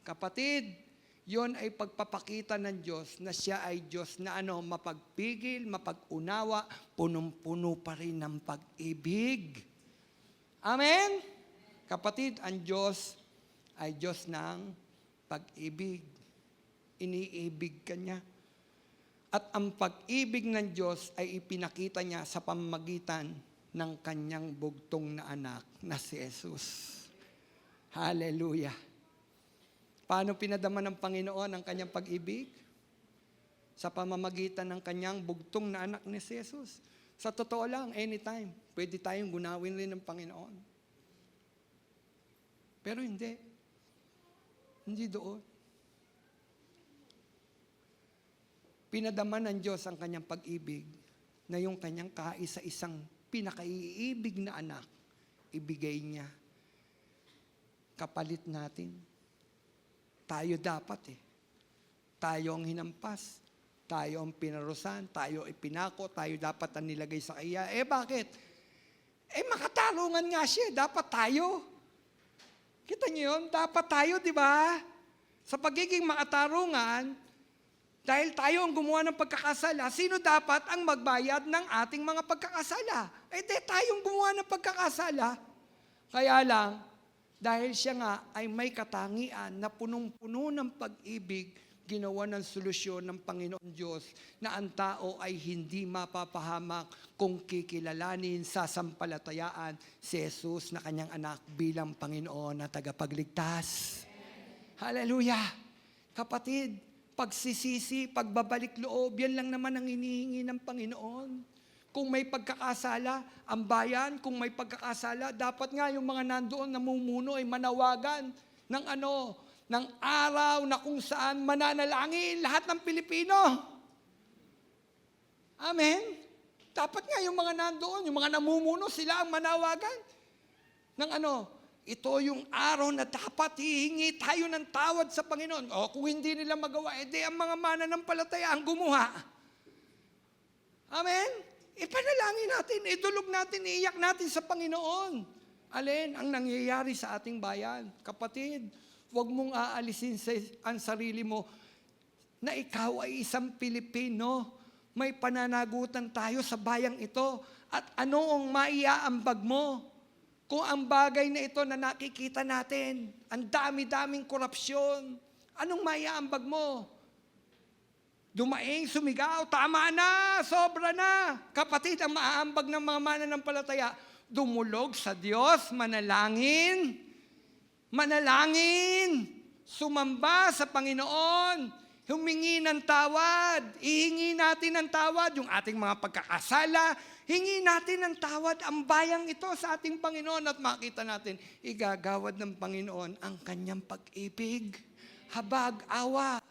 kapatid, yon ay pagpapakita ng Diyos na siya ay Diyos na mapagpigil, mapag-unawa, punong-puno pa rin ng pag-ibig. Amen? Kapatid, ang Diyos ay Diyos ng pag-ibig. Iniibig ka niya. At ang pag-ibig ng Diyos ay ipinakita niya sa pamamagitan ng kanyang bugtong na anak na si Jesus. Hallelujah. Paano pinadama ng Panginoon ang kanyang pag-ibig? Sa pamamagitan ng kanyang bugtong na anak ni Jesus. Sa totoo lang, anytime, pwede tayong gunawin rin ng Panginoon. Pero hindi. Hindi doon. Pinadama ng Diyos ang kanyang pag-ibig na yung kanyang kaisa-isang pinakaiibig na anak, ibigay niya. Kapalit natin. Tayo dapat Tayo ang hinampas. Tayo ang pinarusan. Tayo ay pinako. Tayo dapat ang nilagay sa kaya. Bakit? Makatarungan nga siya. Dapat tayo. Kita niyo yun? Dapat tayo, di ba? Sa pagiging makatarungan, dahil tayo ang gumawa ng pagkakasala, sino dapat ang magbayad ng ating mga pagkakasala? Tayong gumawa ng pagkakasala. Kaya lang, dahil siya nga ay may katangian na punong-puno ng pag-ibig, ginawa ng solusyon ng Panginoon Diyos na ang tao ay hindi mapapahamak kung kikilalanin sa sampalatayaan si Jesus na kanyang anak bilang Panginoon na tagapagligtas. Hallelujah! Kapatid, pagsisisi, pagbabalik loob, yan lang naman ang hinihingi ng Panginoon. Kung may pagkakasala, ang bayan, kung may pagkakasala, dapat nga yung mga nandoon namumuno ay manawagan ng araw na kung saan mananalangin lahat ng Pilipino. Amen? Dapat nga yung mga nandoon, yung mga namumuno, sila ang manawagan ng ito yung araw na dapat hihingi tayo ng tawad sa Panginoon. Kung hindi nila magawa, ang mga mananampalataya ang gumawa. Amen? Ipanalangin natin, idulog natin, iiyak natin sa Panginoon. Alin ang nangyayari sa ating bayan? Kapatid, huwag mong aalisin ang sarili mo na ikaw ay isang Pilipino. May pananagutan tayo sa bayang ito. At ano ang maiaambag mo? Kung ang bagay na ito na nakikita natin, ang dami-daming korupsyon, anong maiaambag mo? Dumaing, sumigaw, tama na, sobra na. Kapatid, ang maaambag ng mga mananampalataya, dumulog sa Diyos, manalangin, sumamba sa Panginoon, humingi ng tawad, ihingi natin ng tawad, yung ating mga pagkakasala, hingi natin ng tawad ang bayang ito sa ating Panginoon at makita natin, igagawad ng Panginoon ang kanyang pag-ibig, habag, awa.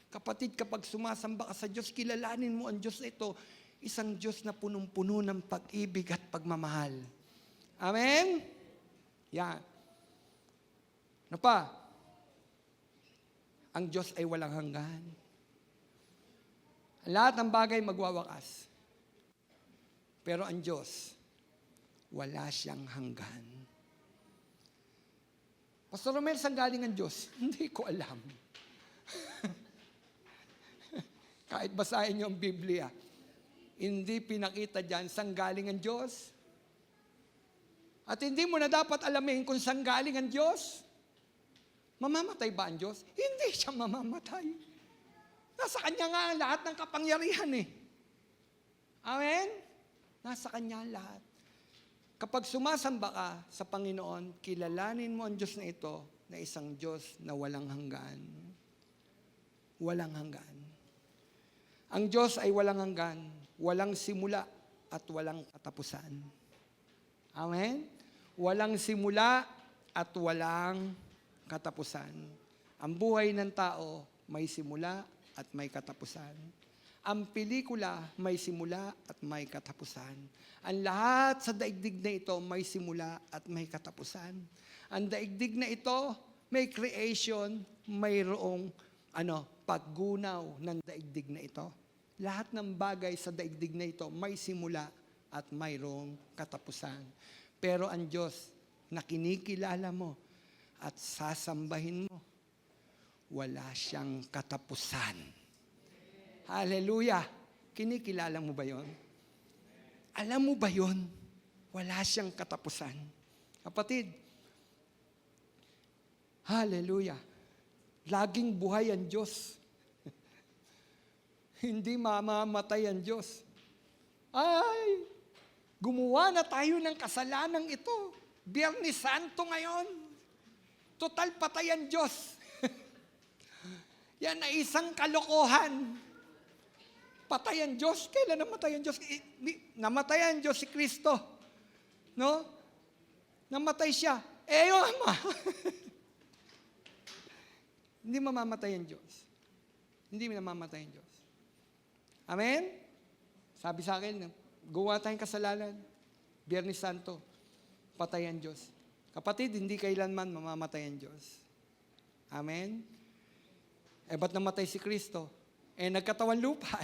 Kapatid, kapag sumasamba ka sa Diyos, kilalanin mo ang Diyos na ito, isang Diyos na punong-puno ng pag-ibig at pagmamahal. Amen? Yan. Ano pa? Ang Diyos ay walang hanggan. Lahat ng bagay magwawakas. Pero ang Diyos, wala siyang hanggan. Pastor Romel, saan galing ang Diyos? Hindi ko alam. Kahit basahin niyo ang Biblia, hindi pinakita dyan saan galing ang Diyos. At hindi mo na dapat alamin kung saan galing ang Diyos. Mamamatay ba ang Diyos? Hindi siya mamamatay. Nasa Kanya nga ang lahat ng kapangyarihan eh. Amen? Nasa Kanya ang lahat. Kapag sumasamba ka sa Panginoon, kilalanin mo ang Diyos na ito na isang Diyos na walang hanggan. Walang hanggan. Ang Diyos ay walang hanggan, walang simula at walang katapusan. Amen? Walang simula at walang katapusan. Ang buhay ng tao may simula at may katapusan. Ang pelikula may simula at may katapusan. Ang lahat sa daigdig na ito may simula at may katapusan. Ang daigdig na ito may creation, mayroong paggunaw ng daigdig na ito. Lahat ng bagay sa daigdig na ito may simula at mayroong katapusan. Pero ang Diyos na kinikilala mo at sasambahin mo, wala siyang katapusan. Hallelujah! Kinikilala mo ba yon? Alam mo ba yon? Wala siyang katapusan. Kapatid, hallelujah! Laging buhay ang Diyos. Hindi mamamatay ang Diyos. Ay, gumawa na tayo ng kasalanang ito. Biyernes Santo ngayon. Total patay ang Diyos. Yan ay isang kalokohan. Patay ang Diyos. Kailan namatay ang Diyos? Namatay ang Diyos si Kristo. No? Namatay siya. Yung Ama. Hindi mamamatay ang Diyos. Hindi mamamatay ang Diyos. Amen? Sabi sa akin, gawa tayong kasalanan. Biyernes Santo. Patay ang Diyos. Kapatid, hindi kailanman mamamatay ang Diyos. Amen? Ba't namatay si Kristo? Nagkatawan lupa.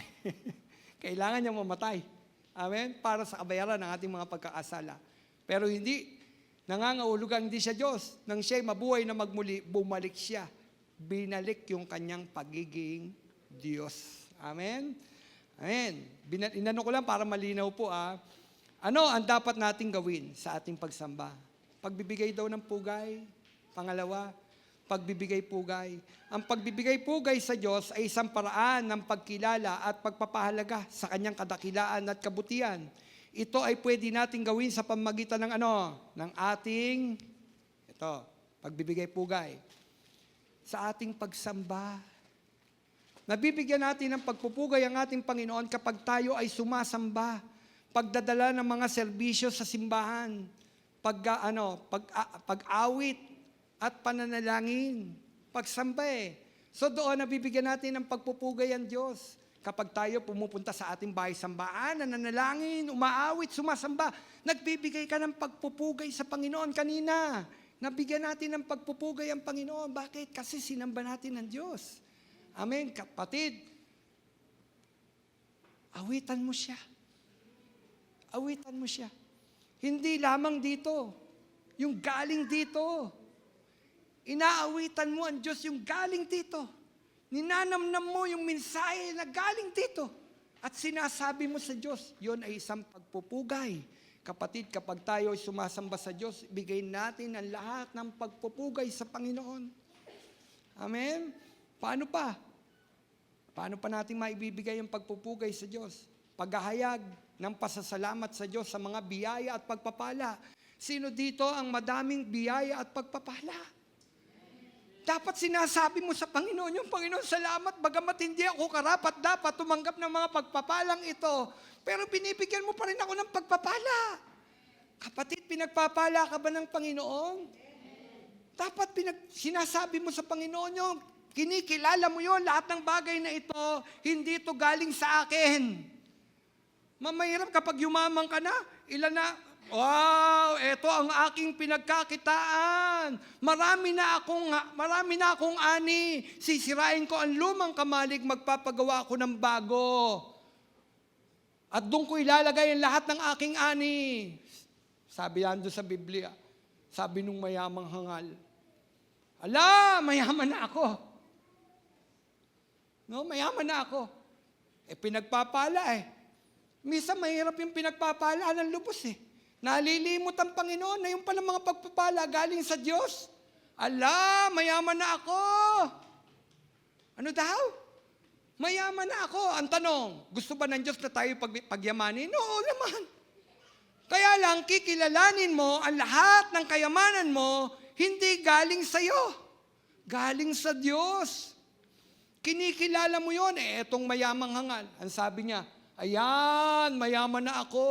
Kailangan niya mamatay. Amen? Para sa kabayaran ng ating mga pagkakasala. Pero hindi, nangangahulugan hindi siya Diyos. Nang siya'y mabuhay na magmuli, bumalik siya. Binalik yung kanyang pagiging Diyos. Amen? Amen. Inano ko lang para malinaw po. Ano ang dapat nating gawin sa ating pagsamba? Pagbibigay daw ng pugay. Pangalawa, pagbibigay pugay. Ang pagbibigay pugay sa Diyos ay isang paraan ng pagkilala at pagpapahalaga sa kanyang kadakilaan at kabutihan. Ito ay pwede nating gawin sa pamamagitan ng ng ating pagbibigay pugay. Sa ating pagsamba. Nabibigyan natin ng pagpupugay ang ating Panginoon kapag tayo ay sumasamba. Pagdadala ng mga serbisyo sa simbahan. Pag-awit at pananalangin. Pagsamba So doon nabibigyan natin ng pagpupugay ang Diyos. Kapag tayo pumupunta sa ating bahay-sambaan, nananalangin, umaawit, sumasamba, nagbibigay ka ng pagpupugay sa Panginoon kanina. Nabigyan natin ng pagpupugay ang Panginoon. Bakit? Kasi sinamba natin ang Diyos. Amen. Kapatid, awitan mo siya. Awitan mo siya. Hindi lamang dito. Yung galing dito. Inaawitan mo ang Diyos yung galing dito. Ninanamnam mo yung mensahe na galing dito. At sinasabi mo sa Diyos, yon ay isang pagpupugay. Kapatid, kapag tayo ay sumasamba sa Diyos, bigay natin ang lahat ng pagpupugay sa Panginoon. Amen? Paano pa? Paano pa natin maibibigay ang pagpupugay sa Diyos? Paghahayag ng pasasalamat sa Diyos sa mga biyaya at pagpapala. Sino dito ang madaming biyaya at pagpapala? Dapat sinasabi mo sa Panginoon, yung Panginoon, salamat, bagamat hindi ako karapat dapat tumanggap ng mga pagpapalang ito, pero binibigyan mo pa rin ako ng pagpapala. Kapatid, pinagpapala ka ba ng Panginoon? Dapat sinasabi mo sa Panginoon yung kinikilala mo yon, lahat ng bagay na ito, hindi ito galing sa akin. Mamahirap kapag yumaman ka na, ilan na, wow, ito ang aking pinagkakitaan. Marami na akong ani. Sisirain ko ang lumang kamalig, magpapagawa ako ng bago. At doon ko ilalagay ang lahat ng aking ani. Sabi yan doon sa Biblia. Sabi nung mayamang hangal, ala, mayaman na ako. No, mayaman na ako. Pinagpapala Minsan mahirap yung pinagpapala ng lubos Nalilimot ang Panginoon na yung palang mga pagpapala galing sa Diyos. Ala, mayaman na ako. Ano daw? Mayaman na ako. Ang tanong, gusto ba ng Diyos na tayo pagyamanin? Oo naman. Kaya lang, kikilalanin mo ang lahat ng kayamanan mo, hindi galing sa iyo. Galing sa Diyos. Kinikilala mo yon, etong mayamang hangal. Ang sabi niya, ayan, mayaman na ako.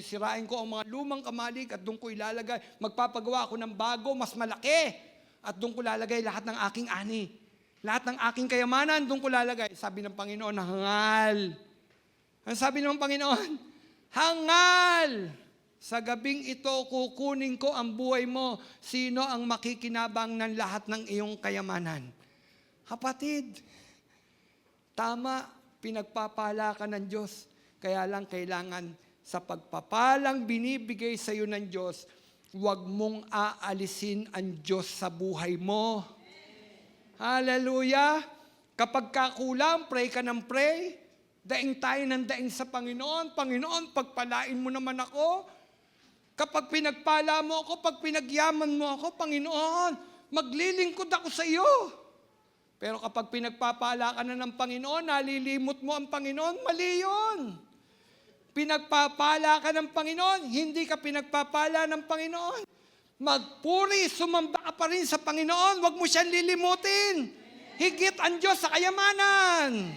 Sirain ko ang mga lumang kamalig at doon ko ilalagay. Magpapagawa ako ng bago, mas malaki. At doon ko lalagay lahat ng aking ani. Lahat ng aking kayamanan, doon ko lalagay. Sabi ng Panginoon, hangal. Ang sabi ng Panginoon, hangal. Sa gabing ito, kukunin ko ang buhay mo. Sino ang makikinabang ng lahat ng iyong kayamanan? Kapatid, tama, pinagpapala ka ng Diyos. Kaya lang kailangan sa pagpapalang binibigay sa iyo ng Diyos, huwag mong aalisin ang Diyos sa buhay mo. Hallelujah! Kapag kakulang, pray ka ng pray. Daing tayo ng daing sa Panginoon. Panginoon, pagpalain mo naman ako. Kapag pinagpala mo ako, pag pinagyaman mo ako, Panginoon, maglilingkod ako sa iyo. Pero kapag pinagpapala ka na ng Panginoon, nalilimot mo ang Panginoon, mali yun. Pinagpapala ka ng Panginoon, hindi ka pinagpapala ng Panginoon. Magpuri, sumamba ka pa rin sa Panginoon, huwag mo siyang lilimutin. Higit ang Diyos sa kayamanan.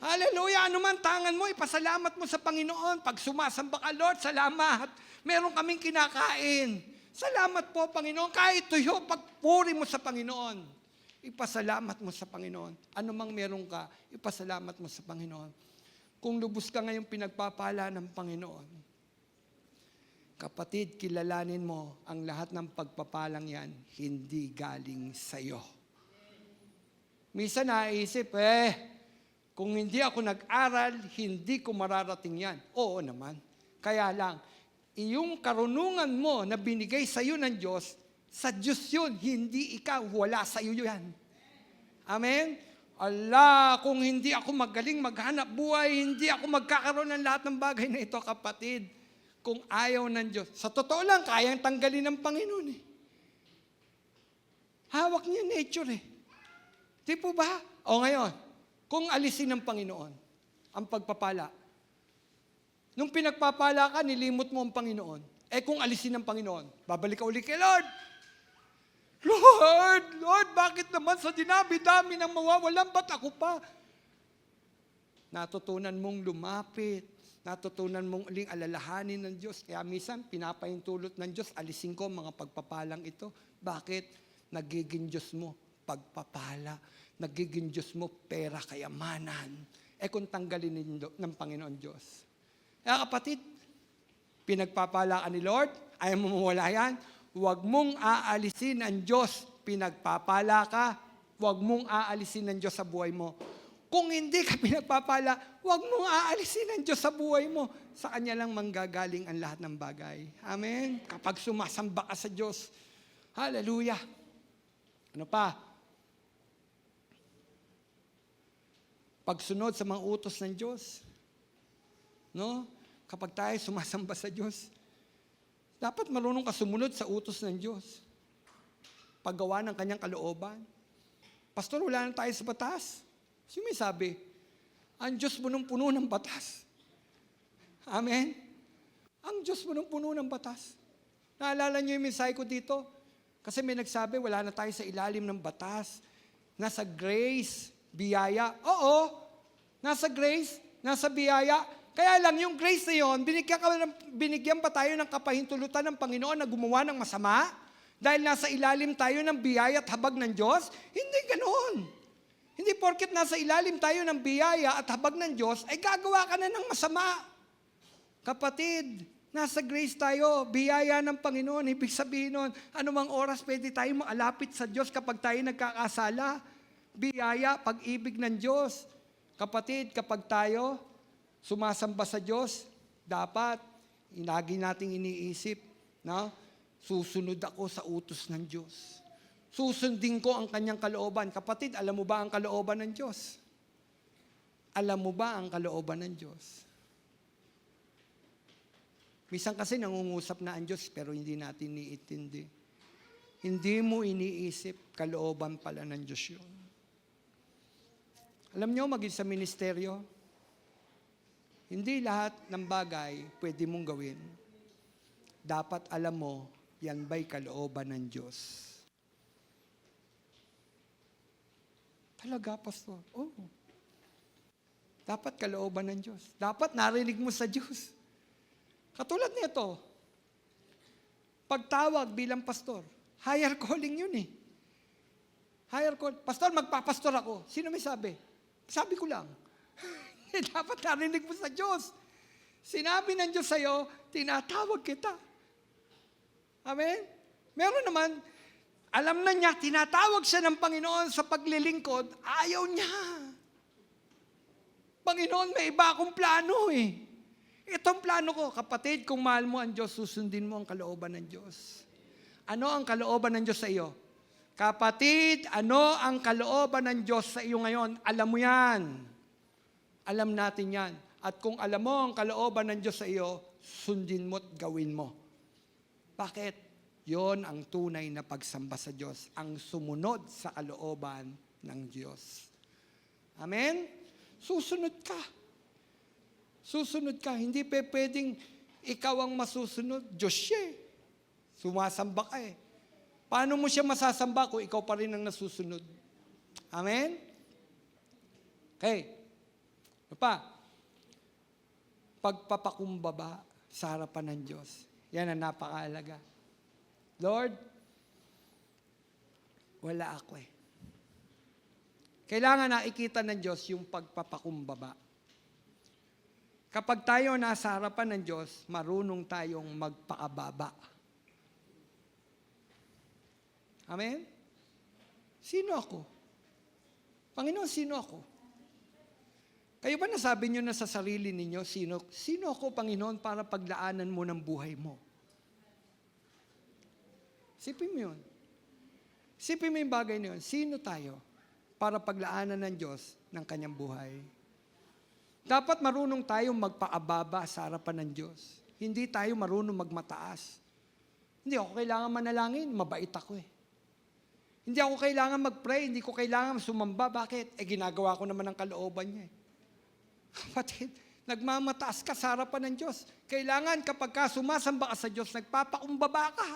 Hallelujah, anuman tangan mo, ipasalamat mo sa Panginoon. Pag sumasamba ka, Lord, salamat. Meron kaming kinakain. Salamat po, Panginoon. Kahit tuyo, pagpuri mo sa Panginoon. Ipasalamat mo sa Panginoon. Ano mang meron ka, ipasalamat mo sa Panginoon. Kung lubos ka ngayong pinagpapala ng Panginoon, kapatid, kilalanin mo ang lahat ng pagpapalang yan, hindi galing sa iyo. Minsan naisip, kung hindi ako nag-aral, hindi ko mararating yan. Oo naman. Kaya lang, iyong karunungan mo na binigay sa iyo ng Diyos, sa Diyos yun, hindi ikaw, wala sa iyo yan. Amen? Allah, kung hindi ako magaling maghanap buhay, hindi ako magkakaroon ng lahat ng bagay na ito, kapatid. Kung ayaw ng Diyos. Sa totoo lang, kayang tanggalin ng Panginoon eh. Hawak niya nature eh. Di po ba? O ngayon, kung alisin ng Panginoon ang pagpapala, nung pinagpapala ka, nilimot mo ang Panginoon. Kung alisin ng Panginoon, babalik ka uli kay Lord. Lord, bakit naman sa dinabi-dami ng mawawalan, ba't ako pa? Natutunan mong lumapit. Natutunan mong uling alalahanin ng Diyos. Kaya minsan, pinapahintulot ng Diyos, alisin ko mga pagpapalang ito. Bakit? Nagiging Diyos mo pagpapala. Nagiging Diyos mo pera, kayamanan. Kung tanggalin ng Panginoon Diyos. Kaya kapatid, pinagpapala ka ni Lord, ayaw mo mawala yan, huwag mong aalisin ang Diyos. Pinagpapala ka, huwag mong aalisin ang Diyos sa buhay mo. Kung hindi ka pinagpapala, huwag mong aalisin ang Diyos sa buhay mo. Sa Kanya lang manggagaling ang lahat ng bagay. Amen? Kapag sumasamba ka sa Diyos. Hallelujah. Ano pa? Pagsunod sa mga utos ng Diyos. No? Kapag tayo sumasamba sa Diyos, dapat marunong ka sumunod sa utos ng Diyos. Paggawa ng Kanyang kalooban. Pastor, wala na tayo sa batas. Sino may sabi? Ang Diyos punong-puno ng batas. Amen? Ang Diyos punong-puno ng batas. Naalala niyo yung mensahe ko dito? Kasi may nagsabi, wala na tayo sa ilalim ng batas. Nasa grace, biyaya. Oo, nasa grace, nasa biyaya. Kaya lang yung grace na yun, binigyan pa tayo ng kapahintulutan ng Panginoon na gumawa ng masama? Dahil nasa ilalim tayo ng biyaya at habag ng Diyos? Hindi ganoon. Hindi porket nasa ilalim tayo ng biyaya at habag ng Diyos, ay gagawa ka na ng masama. Kapatid, nasa grace tayo, biyaya ng Panginoon. Ibig sabihin nun, anumang oras pwede tayo maalapit sa Diyos kapag tayo nagkakasala. Biyaya, pag-ibig ng Diyos. Kapatid, kapag tayo sumasamba sa Diyos, dapat, lagi nating iniisip, no? Susunod ako sa utos ng Diyos. Susundin ko ang Kanyang kalooban. Kapatid, alam mo ba ang kalooban ng Diyos? Alam mo ba ang kalooban ng Diyos? Minsan kasi nangungusap na ang Diyos pero hindi natin iniintindi. Hindi mo iniisip, kalooban pala ng Diyos yun. Alam nyo, maging sa ministeryo, hindi lahat ng bagay pwede mong gawin. Dapat alam mo, yan ba'y kalooban ng Diyos? Talaga, Pastor? Oo. Dapat kalooban ng Diyos. Dapat narinig mo sa Diyos. Katulad nito, pagtawag bilang pastor, higher calling yun eh. Higher call. Pastor, magpapastor ako. Sino may sabi? Sabi ko lang. Dapat narinig mo sa Diyos. Sinabi ng Diyos sa'yo, tinatawag kita. Amen? Meron naman, alam na niya, tinatawag siya ng Panginoon sa paglilingkod, ayaw niya. Panginoon, may iba akong plano eh. Itong plano ko, kapatid, kung mahal mo ang Diyos, susundin mo ang kalooban ng Diyos. Ano ang kalooban ng Diyos sa iyo? Kapatid, ano ang kalooban ng Diyos sa iyo ngayon? Alam mo yan. Alam natin yan. At kung alam mo ang kalooban ng Diyos sa iyo, sundin mo at gawin mo. Bakit? Yon ang tunay na pagsamba sa Diyos, ang sumunod sa kalooban ng Diyos. Amen? Susunod ka. Susunod ka. Hindi pwedeng ikaw ang masusunod. Diyos siya eh. Sumasamba ka eh. Paano mo siya masasamba kung ikaw pa rin ang nasusunod? Amen? Okay. Ano pa? Pagpapakumbaba sa harapan ng Diyos. Yan ang napakahalaga. Lord, wala ako eh. Kailangan nakikita ng Diyos yung pagpapakumbaba. Kapag tayo nasa harapan ng Diyos, marunong tayong magpaababa. Amen? Sino ako? Panginoon, sino ako? Kayo ba nasabi nyo na sa sarili ninyo, sino ako, Panginoon, para paglaanan mo ng buhay mo? Sipin mo yun. Sipin mo yung bagay na yun. Sino tayo para paglaanan ng Diyos ng kanyang buhay? Dapat marunong tayong magpaababa sa harapan ng Diyos. Hindi tayo marunong magmataas. Hindi ako kailangan manalangin, mabait ako eh. Hindi ako kailangan mag-pray, hindi ko kailangan sumamba. Bakit? Ginagawa ko naman ang kalooban niya eh. Kapatid, nagmamataas ka sa harapan ng Diyos. Kailangan kapag ka sumasamba ka sa Diyos, nagpapakumbaba ka.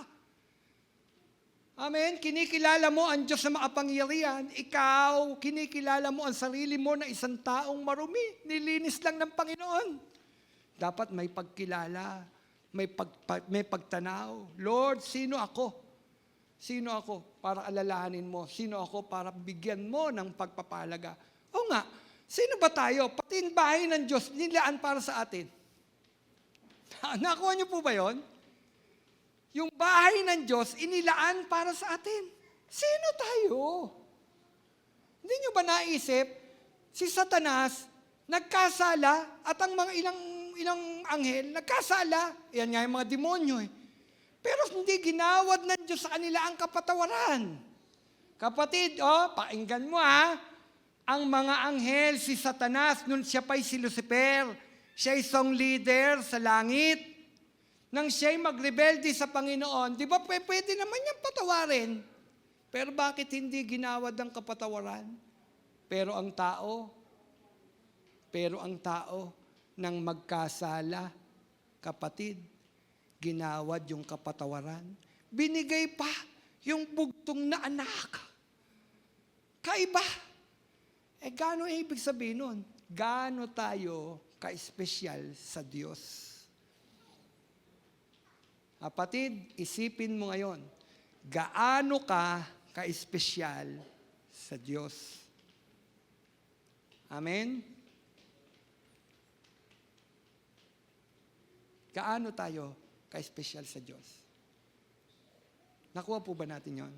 Amen? Kinikilala mo ang Diyos na makapangyarihan. Ikaw, kinikilala mo ang sarili mo na isang taong marumi. Nilinis lang ng Panginoon. Dapat may pagkilala, may pagtanaw. Lord, sino ako? Sino ako para alalahanin mo? Sino ako para bigyan mo ng pagpapalaga? O nga, sino ba tayo? Pati yung bahay ng Diyos, nilaan para sa atin. Nakuha niyo po ba yon? Yung bahay ng Diyos, inilaan para sa atin. Sino tayo? Hindi nyo ba naisip, si Satanas, nagkasala, at ang mga ilang anghel, nagkasala. Yan nga yung mga demonyo eh. Pero hindi ginawad ng Diyos sa kanila ang kapatawaran. Kapatid, pakinggan mo ha, ang mga anghel, si Satanas, nun siya pa'y si Lucifer, siya isang leader sa langit. Nang siya'y magrebelde sa Panginoon, di ba pwede naman niyang patawarin? Pero bakit hindi ginawad ang kapatawaran? Pero ang tao, nang magkasala, kapatid, ginawad yung kapatawaran. Binigay pa yung bugtong na anak. Kaiba. Gaano ibig sabihin nun? Gaano tayo ka-espesyal sa Diyos? Kapatid, isipin mo ngayon, gaano ka ka-espesyal sa Diyos? Amen? Gaano tayo ka-espesyal sa Diyos? Nakuha po ba natin yon?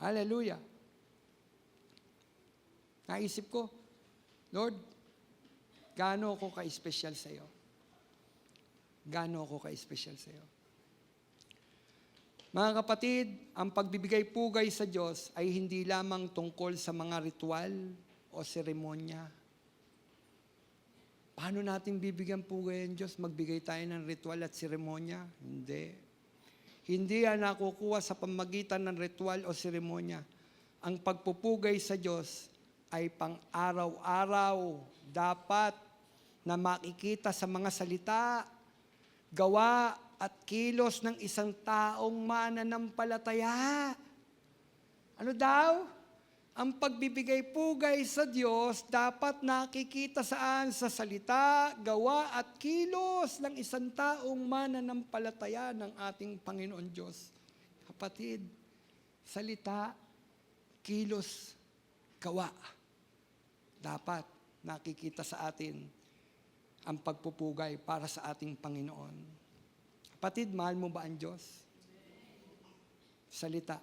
Hallelujah! Naisip ko, Lord, gaano ako ka-espesyal sa iyo? Gaano ako ka-espesyal sa iyo? Mga kapatid, ang pagbibigay-pugay sa Diyos ay hindi lamang tungkol sa mga ritual o seremonya. Paano natin bibigyan pugay ang Diyos? Magbigay tayo ng ritual at seremonya? Hindi. Hindi yan nakukuha sa pamagitan ng ritual o seremonya. Ang pagpupugay sa Diyos ay pang-araw-araw. Dapat na makikita sa mga salita, gawa at kilos ng isang taong mananampalataya. Ano daw? Ang pagbibigay-pugay sa Diyos dapat nakikita saan? Sa salita, gawa at kilos ng isang taong mananampalataya ng ating Panginoon Diyos. Kapatid, salita, kilos, gawa. Dapat nakikita sa atin ang pagpupugay para sa ating Panginoon. Kapatid, mahal mo ba ang Diyos? Salita,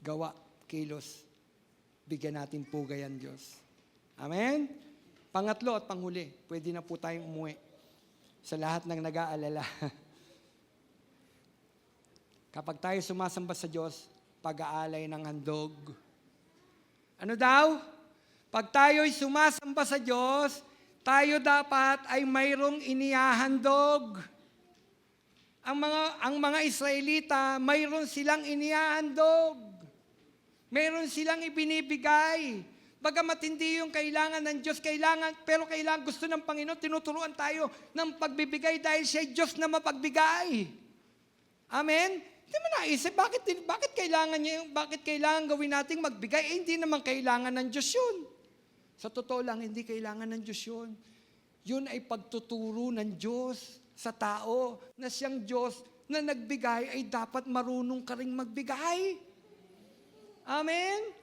gawa, kilos, bigyan natin pugay ang Diyos. Amen? Pangatlo at panghuli, pwede na po tayong umuwi sa lahat ng nag-aalala. Kapag tayo sumasamba sa Diyos, pag-aalay ng handog. Ano daw? Pag tayo'y sumasamba sa Diyos, tayo dapat ay mayroong inihahandog. Ang mga Israelita, mayroon silang inihahandog. Meron silang ibinibigay. Bagamat hindi yung kailangan ng Diyos, pero kailangan gusto ng Panginoon, tinuturuan tayo ng pagbibigay dahil siya Diyos na mapagbigay. Amen? Hindi mo naisip, bakit kailangan gawin nating magbigay? Hindi naman kailangan ng Diyos yun. Sa totoo lang, hindi kailangan ng Diyos yun. Yun ay pagtuturo ng Diyos sa tao na siyang Diyos na nagbigay ay dapat marunong ka ring magbigay. Amen?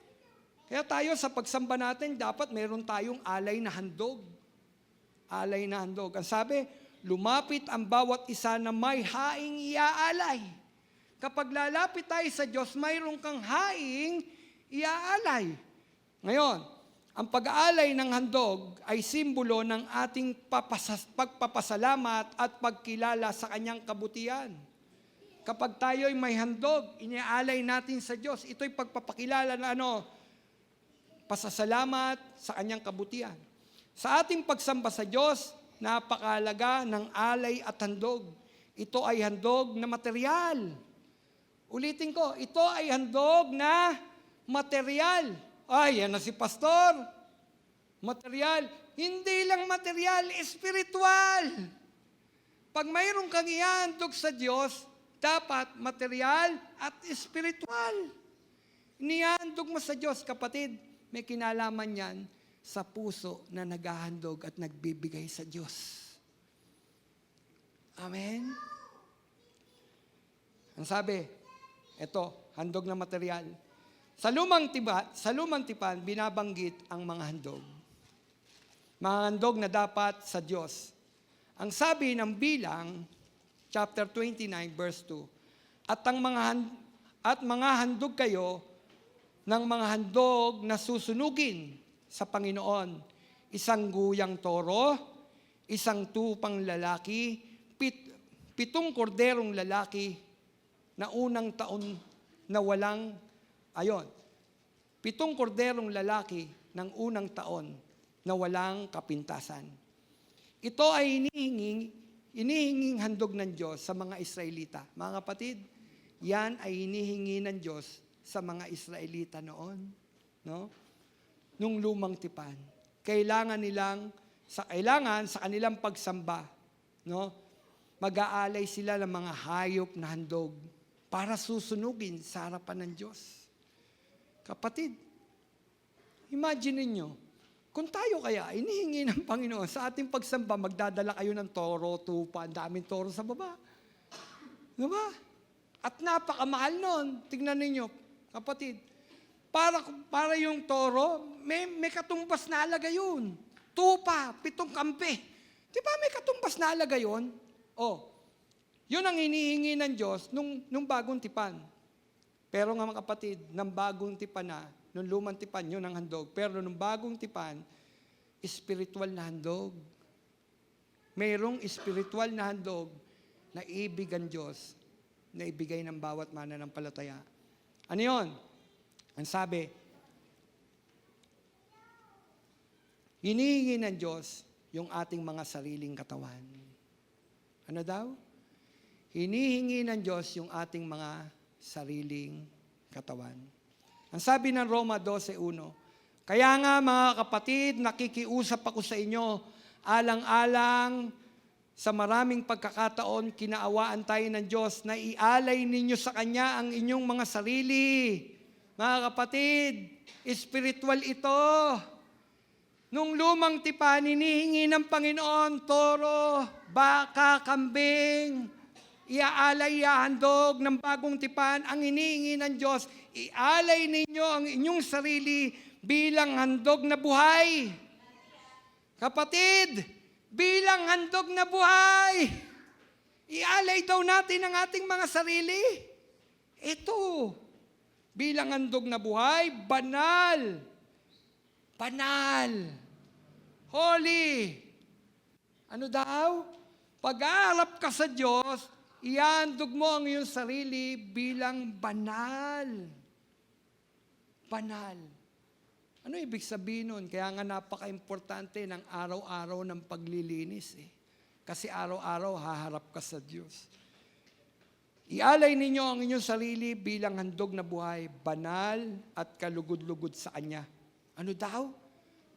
Kaya tayo sa pagsamba natin, dapat meron tayong alay na handog. Alay na handog. Ang sabi, lumapit ang bawat isa na may haing iaalay. Kapag lalapit tayo sa Diyos, mayroon kang haing iaalay. Ngayon, ang pag-aalay ng handog ay simbolo ng ating pagpapasalamat at pagkilala sa Kanyang kabutihan. Kapag tayo'y may handog, iniaalay natin sa Diyos. Ito'y pagpapakilala na pasasalamat sa Kanyang kabutihan. Sa ating pagsamba sa Diyos, napakahalaga ng alay at handog. Ito ay handog na material. Ulitin ko, ito ay handog na material. Ay, yan na si pastor. Material. Hindi lang material, espiritual. Pag mayroon kang ihandog sa Diyos, dapat material at espiritual. Inihandog mo sa Diyos, kapatid, may kinalaman yan sa puso na naghahandog at nagbibigay sa Diyos. Amen? Ang sabi, eto, handog na material. Sa lumang tipan, binabanggit ang mga handog. Mga handog na dapat sa Diyos. Ang sabi ng Bilang, chapter 29, verse 2, at mga handog kayo ng mga handog na susunugin sa Panginoon. Isang guyang toro, isang tupang lalaki, 7 korderong lalaki na unang taon na walang, 7 korderong lalaki ng unang taon na walang kapintasan. Ito ay hinihinging handog ng Diyos sa mga Israelita. Mga kapatid, yan ay hinihingi ng Diyos sa mga Israelita noon. No? Nung lumang tipan. Kailangan sa kanilang pagsamba, no? Mag-aalay sila ng mga hayop na handog para susunugin sa harapan ng Diyos. Kapatid, imagine niyo, kung tayo kaya, inihingi ng Panginoon, sa ating pagsamba, magdadala kayo ng toro, tupa, ang daming toro sa baba. Diba? At napakamahal nun. Tignan ninyo, kapatid. Para yung toro, may katumbas na alaga yun. Tupa, 7 kampe. Di ba may katumbas na alaga yun? Yun ang hinihingi ng Diyos nung bagong tipan. Pero nga mga kapatid, ng bagong tipan na, nung lumang tipan, yun ang handog. Pero nung bagong tipan, spiritual na handog. Mayroong spiritual na handog na ibig ang Diyos na ibigay ng bawat mananampalataya. Ano yun? Ang sabi, hinihingi ng Diyos yung ating mga sariling katawan. Ano daw? Hinihingi ng Diyos yung ating mga sariling katawan. Ang sabi ng Roma 12:1, kaya nga mga kapatid, nakikiusap ako sa inyo, alang-alang sa maraming pagkakataon, kinaawaan tayo ng Diyos na ialay ninyo sa Kanya ang inyong mga sarili. Mga kapatid, spiritual ito. Nung lumang tipan, hinihingi ng Panginoon, toro, baka, kambing, iaalay, ihahandog ng bagong tipan. Ang hinihingi ng Diyos, ialay ninyo ang inyong sarili bilang handog na buhay. Kapatid, bilang handog na buhay. Ialay daw natin ang ating mga sarili. Ito, bilang handog na buhay, banal. Banal. Holy. Ano daw? Pag-aarap ka sa Diyos, ihandog mo ang iyong sarili bilang banal. Banal. Ano ibig sabihin nun? Kaya nga napaka-importante ng araw-araw ng paglilinis. Kasi araw-araw haharap ka sa Diyos. Ialay ninyo ang inyong sarili bilang handog na buhay, banal at kalugod-lugod sa Kanya. Ano daw?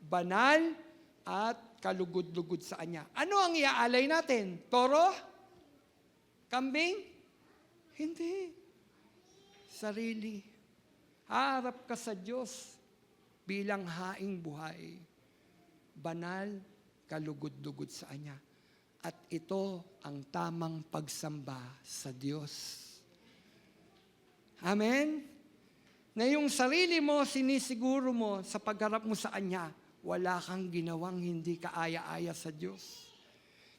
Banal at kalugod-lugod sa Kanya. Ano ang iaalay natin? Toro? Kambing? Hindi. Sarili. Haharap ka sa Diyos bilang haing buhay. Banal, kalugod-lugod sa Kanya. At ito ang tamang pagsamba sa Diyos. Amen? Na yung sarili mo, sinisiguro mo sa pagharap mo sa Kanya, wala kang ginawang hindi kaaya-aya sa Diyos.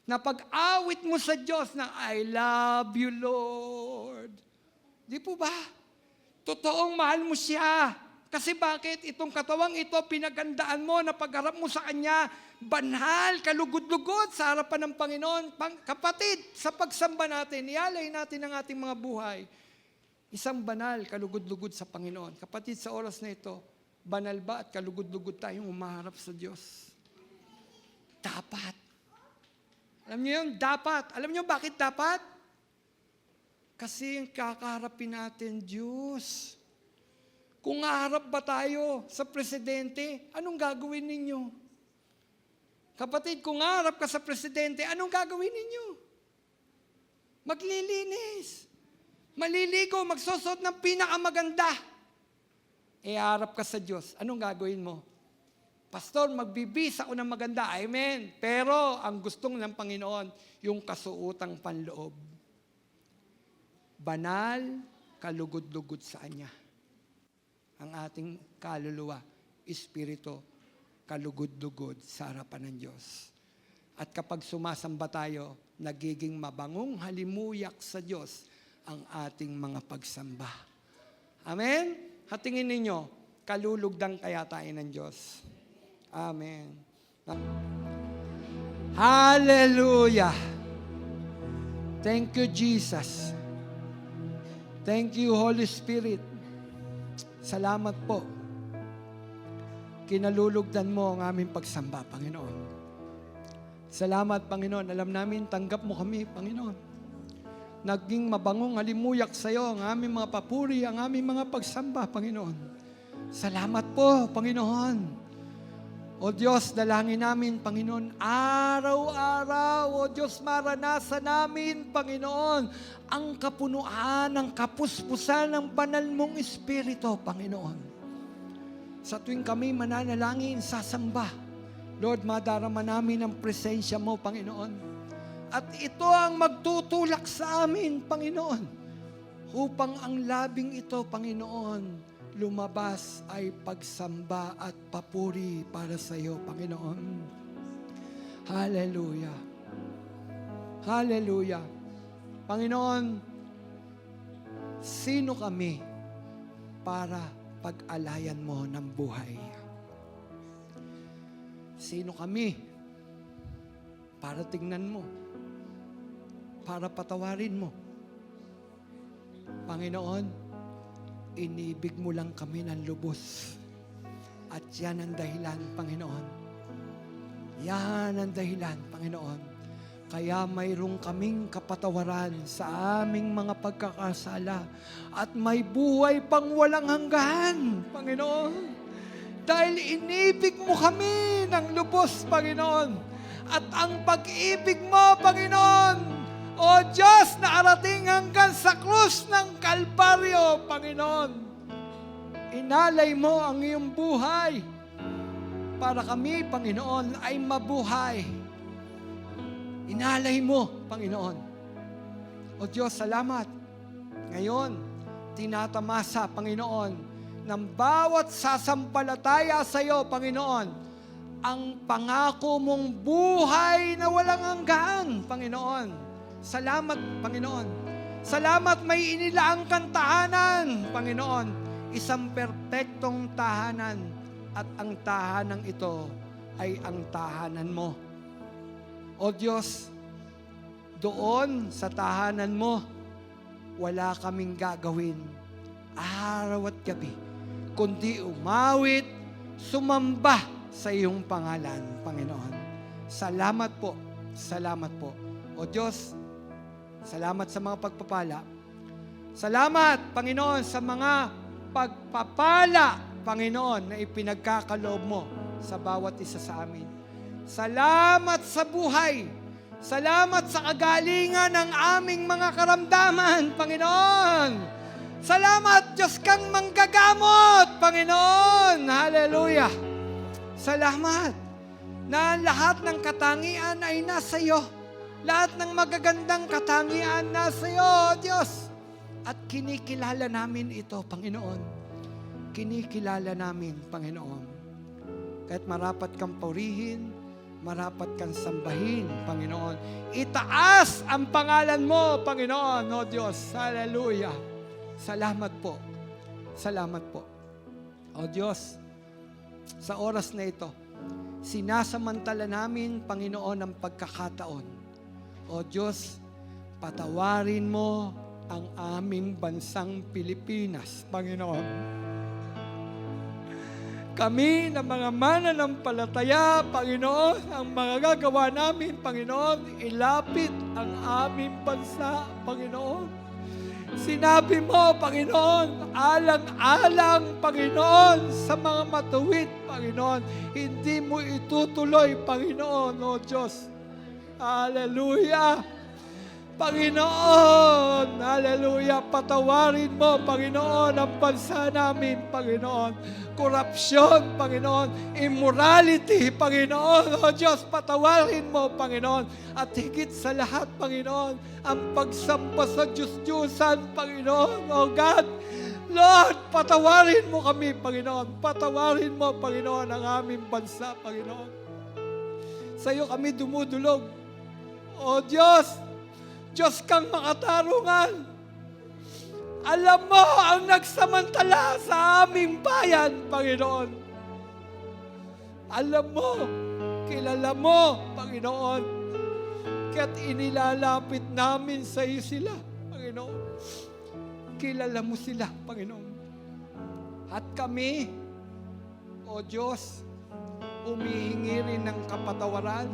Na pag-awit mo sa Diyos na, I love you, Lord. Di po ba? Totoong mahal mo siya. Kasi bakit? Itong katawang ito, pinagandaan mo na pagharap mo sa Kanya, banal, kalugod-lugod sa harapan ng Panginoon. Kapatid, sa pagsamba natin, ialay natin ang ating mga buhay. Isang banal, kalugod-lugod sa Panginoon. Kapatid, sa oras na ito, banal ba at kalugod-lugod tayong umaharap sa Diyos? Dapat. Alam niyo yun? Dapat. Alam niyo bakit dapat? Kasi yung kakaharapin natin, Diyos. Kung haharap ba tayo sa presidente, anong gagawin ninyo? Kapatid, kung haharap ka sa presidente, anong gagawin ninyo? Maglilinis. Maliligo, magsusot ng pinakamaganda. Harap ka sa Diyos. Anong gagawin mo? Pastor, magbibis ako ng maganda. Amen. Pero ang gustong ng Panginoon, yung kasuotang panloob. Banal, kalugod-lugod sa Kanya. Ang ating kaluluwa, espiritu, kalugod-lugod sa harapan ng Diyos. At kapag sumasamba tayo, nagiging mabangong halimuyak sa Diyos ang ating mga pagsamba. Amen? Hatingin ninyo, kalulugdang kaya tayo ng Diyos. Amen. Hallelujah! Thank you, Jesus. Thank you, Holy Spirit. Salamat po. Kinalulugdan mo ang aming pagsamba, Panginoon. Salamat, Panginoon. Alam namin, tanggap mo kami, Panginoon. Naging mabangong halimuyak sa iyo ang aming mga papuri, ang aming mga pagsamba, Panginoon. Salamat po, Panginoon. O Diyos, dalangin namin, Panginoon, araw-araw, O Diyos, maranasan namin, Panginoon, ang kapunuan, ang kapuspusan ng banal mong Espiritu, Panginoon. Sa tuwing kami mananalangin, sasamba, Lord, madarama namin ang presensya mo, Panginoon. At ito ang magtutulak sa amin, Panginoon, upang ang labing ito, Panginoon, lumabas ay pagsamba at papuri para sa iyo, Panginoon. Hallelujah. Hallelujah. Panginoon, sino kami para pag-alayan mo ng buhay? Sino kami para tingnan mo? Para patawarin mo? Panginoon, inibig mo lang kami ng lubos. At yan ang dahilan, Panginoon. Yan ang dahilan, Panginoon. Kaya mayroong kaming kapatawaran sa aming mga pagkakasala at may buhay pang walang hanggan, Panginoon. Dahil inibig mo kami ng lubos, Panginoon. At ang pag-ibig mo, Panginoon, o Diyos, na arating hanggang sa krus ng Kalbaryo, Panginoon. Inalay mo ang iyong buhay para kami, Panginoon, ay mabuhay. Inalay mo, Panginoon. O Diyos, salamat. Ngayon, tinatamasa, Panginoon, ng bawat sasampalataya sa iyo, Panginoon, ang pangako mong buhay na walang hanggan, Panginoon. Salamat, Panginoon. Salamat may inilaang kang tahanan, Panginoon. Isang perpektong tahanan at ang tahanan ito ay ang tahanan mo. O Diyos, doon sa tahanan mo, wala kaming gagawin araw at gabi, kundi umawit, sumamba sa iyong pangalan, Panginoon. Salamat po, salamat po. O Diyos, salamat sa mga pagpapala. Salamat, Panginoon, sa mga pagpapala, Panginoon, na ipinagkakaloob mo sa bawat isa sa amin. Salamat sa buhay. Salamat sa kagalingan ng aming mga karamdaman, Panginoon. Salamat, Diyos kang manggagamot, Panginoon. Hallelujah. Salamat na lahat ng katangian ay nasa iyo. Lahat ng magagandang katangian nasa iyo, Diyos. At kinikilala namin ito, Panginoon. Kinikilala namin, Panginoon. Kahit marapat kang purihin, marapat kang sambahin, Panginoon. Itaas ang pangalan mo, Panginoon, o Diyos. Hallelujah. Salamat po. Salamat po. O Diyos, sa oras na ito, sinasamantala namin, Panginoon, ang pagkakataon. O Diyos, patawarin mo ang aming bansang Pilipinas, Panginoon. Kami na mga mananampalataya, Panginoon, ang mga gagawa namin, Panginoon, ilapit ang aming bansa, Panginoon. Sinabi mo, Panginoon, alang-alang, Panginoon, sa mga matuwid, Panginoon, hindi mo itutuloy, Panginoon, o Diyos. Hallelujah! Panginoon, hallelujah, patawarin mo, Panginoon, ang bansa namin, Panginoon. Korupsyon, Panginoon, immorality, Panginoon, o Diyos, patawarin mo, Panginoon. At higit sa lahat, Panginoon, ang pagsamba sa Diyos-Diyusan, Panginoon, o God. Lord, patawarin mo kami, Panginoon. Patawarin mo, Panginoon, ang aming bansa, Panginoon. Sa iyo kami dumudulog. O Diyos, Diyos kang makatarungan. Alam mo ang nagsamantala sa aming bayan, Panginoon. Alam mo, kilala mo, Panginoon. Kaya't inilalapit namin sa iyo sila, Panginoon. Kilala mo sila, Panginoon. At kami, O Diyos, humihingi rin ng kapatawaran.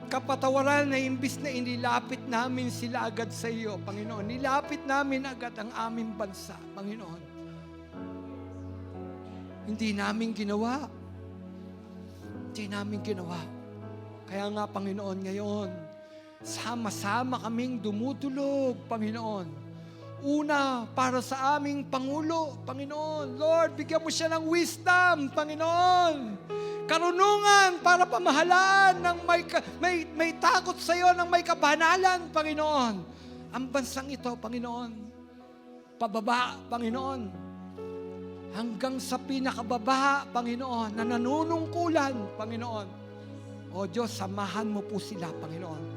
Kapatawaran na imbis na inilapit namin sila agad sa iyo, Panginoon. Nilapit namin agad ang aming bansa, Panginoon. Hindi namin ginawa. Hindi namin ginawa. Kaya nga, Panginoon, ngayon, sama-sama kaming dumudulog, Panginoon. Una, para sa aming Pangulo, Panginoon. Lord, bigyan mo siya ng wisdom, Panginoon. Karunungan para pamahalaan ng may takot sa iyo, ng may kabanalan, Panginoon. Ang bansang ito, Panginoon. Pababa, Panginoon. Hanggang sa pinakababa, Panginoon, na nanunungkulan, Panginoon. O Diyos, samahan mo po sila, Panginoon.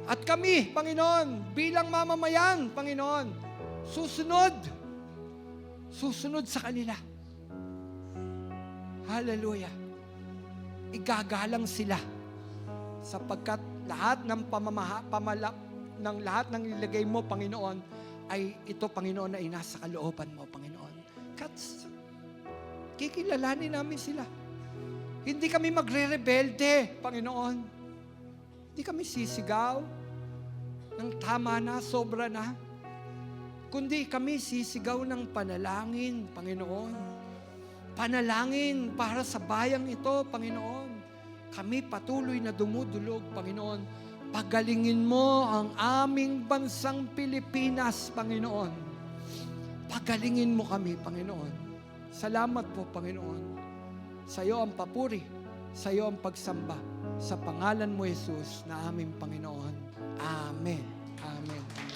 At kami, Panginoon, bilang mamamayan, Panginoon, susunod sa kanila. Hallelujah. Igagalang sila sapagkat lahat ng ng lahat ng nilagay mo, Panginoon, ay ito, Panginoon, ay nasa kalooban mo, Panginoon. kikilalanin namin sila. Hindi kami magre-rebelde, Panginoon. Hindi kami sisigaw ng tama na, sobra na. Kundi kami sisigaw ng panalangin, Panginoon. Panalangin para sa bayang ito, Panginoon. Kami patuloy na dumudulog, Panginoon. Pagalingin mo ang aming bansang Pilipinas, Panginoon. Pagalingin mo kami, Panginoon. Salamat po, Panginoon. Sa iyo ang papuri, sa iyo ang pagsamba. Sa pangalan mo, Jesus, na aming Panginoon. Amen. Amen.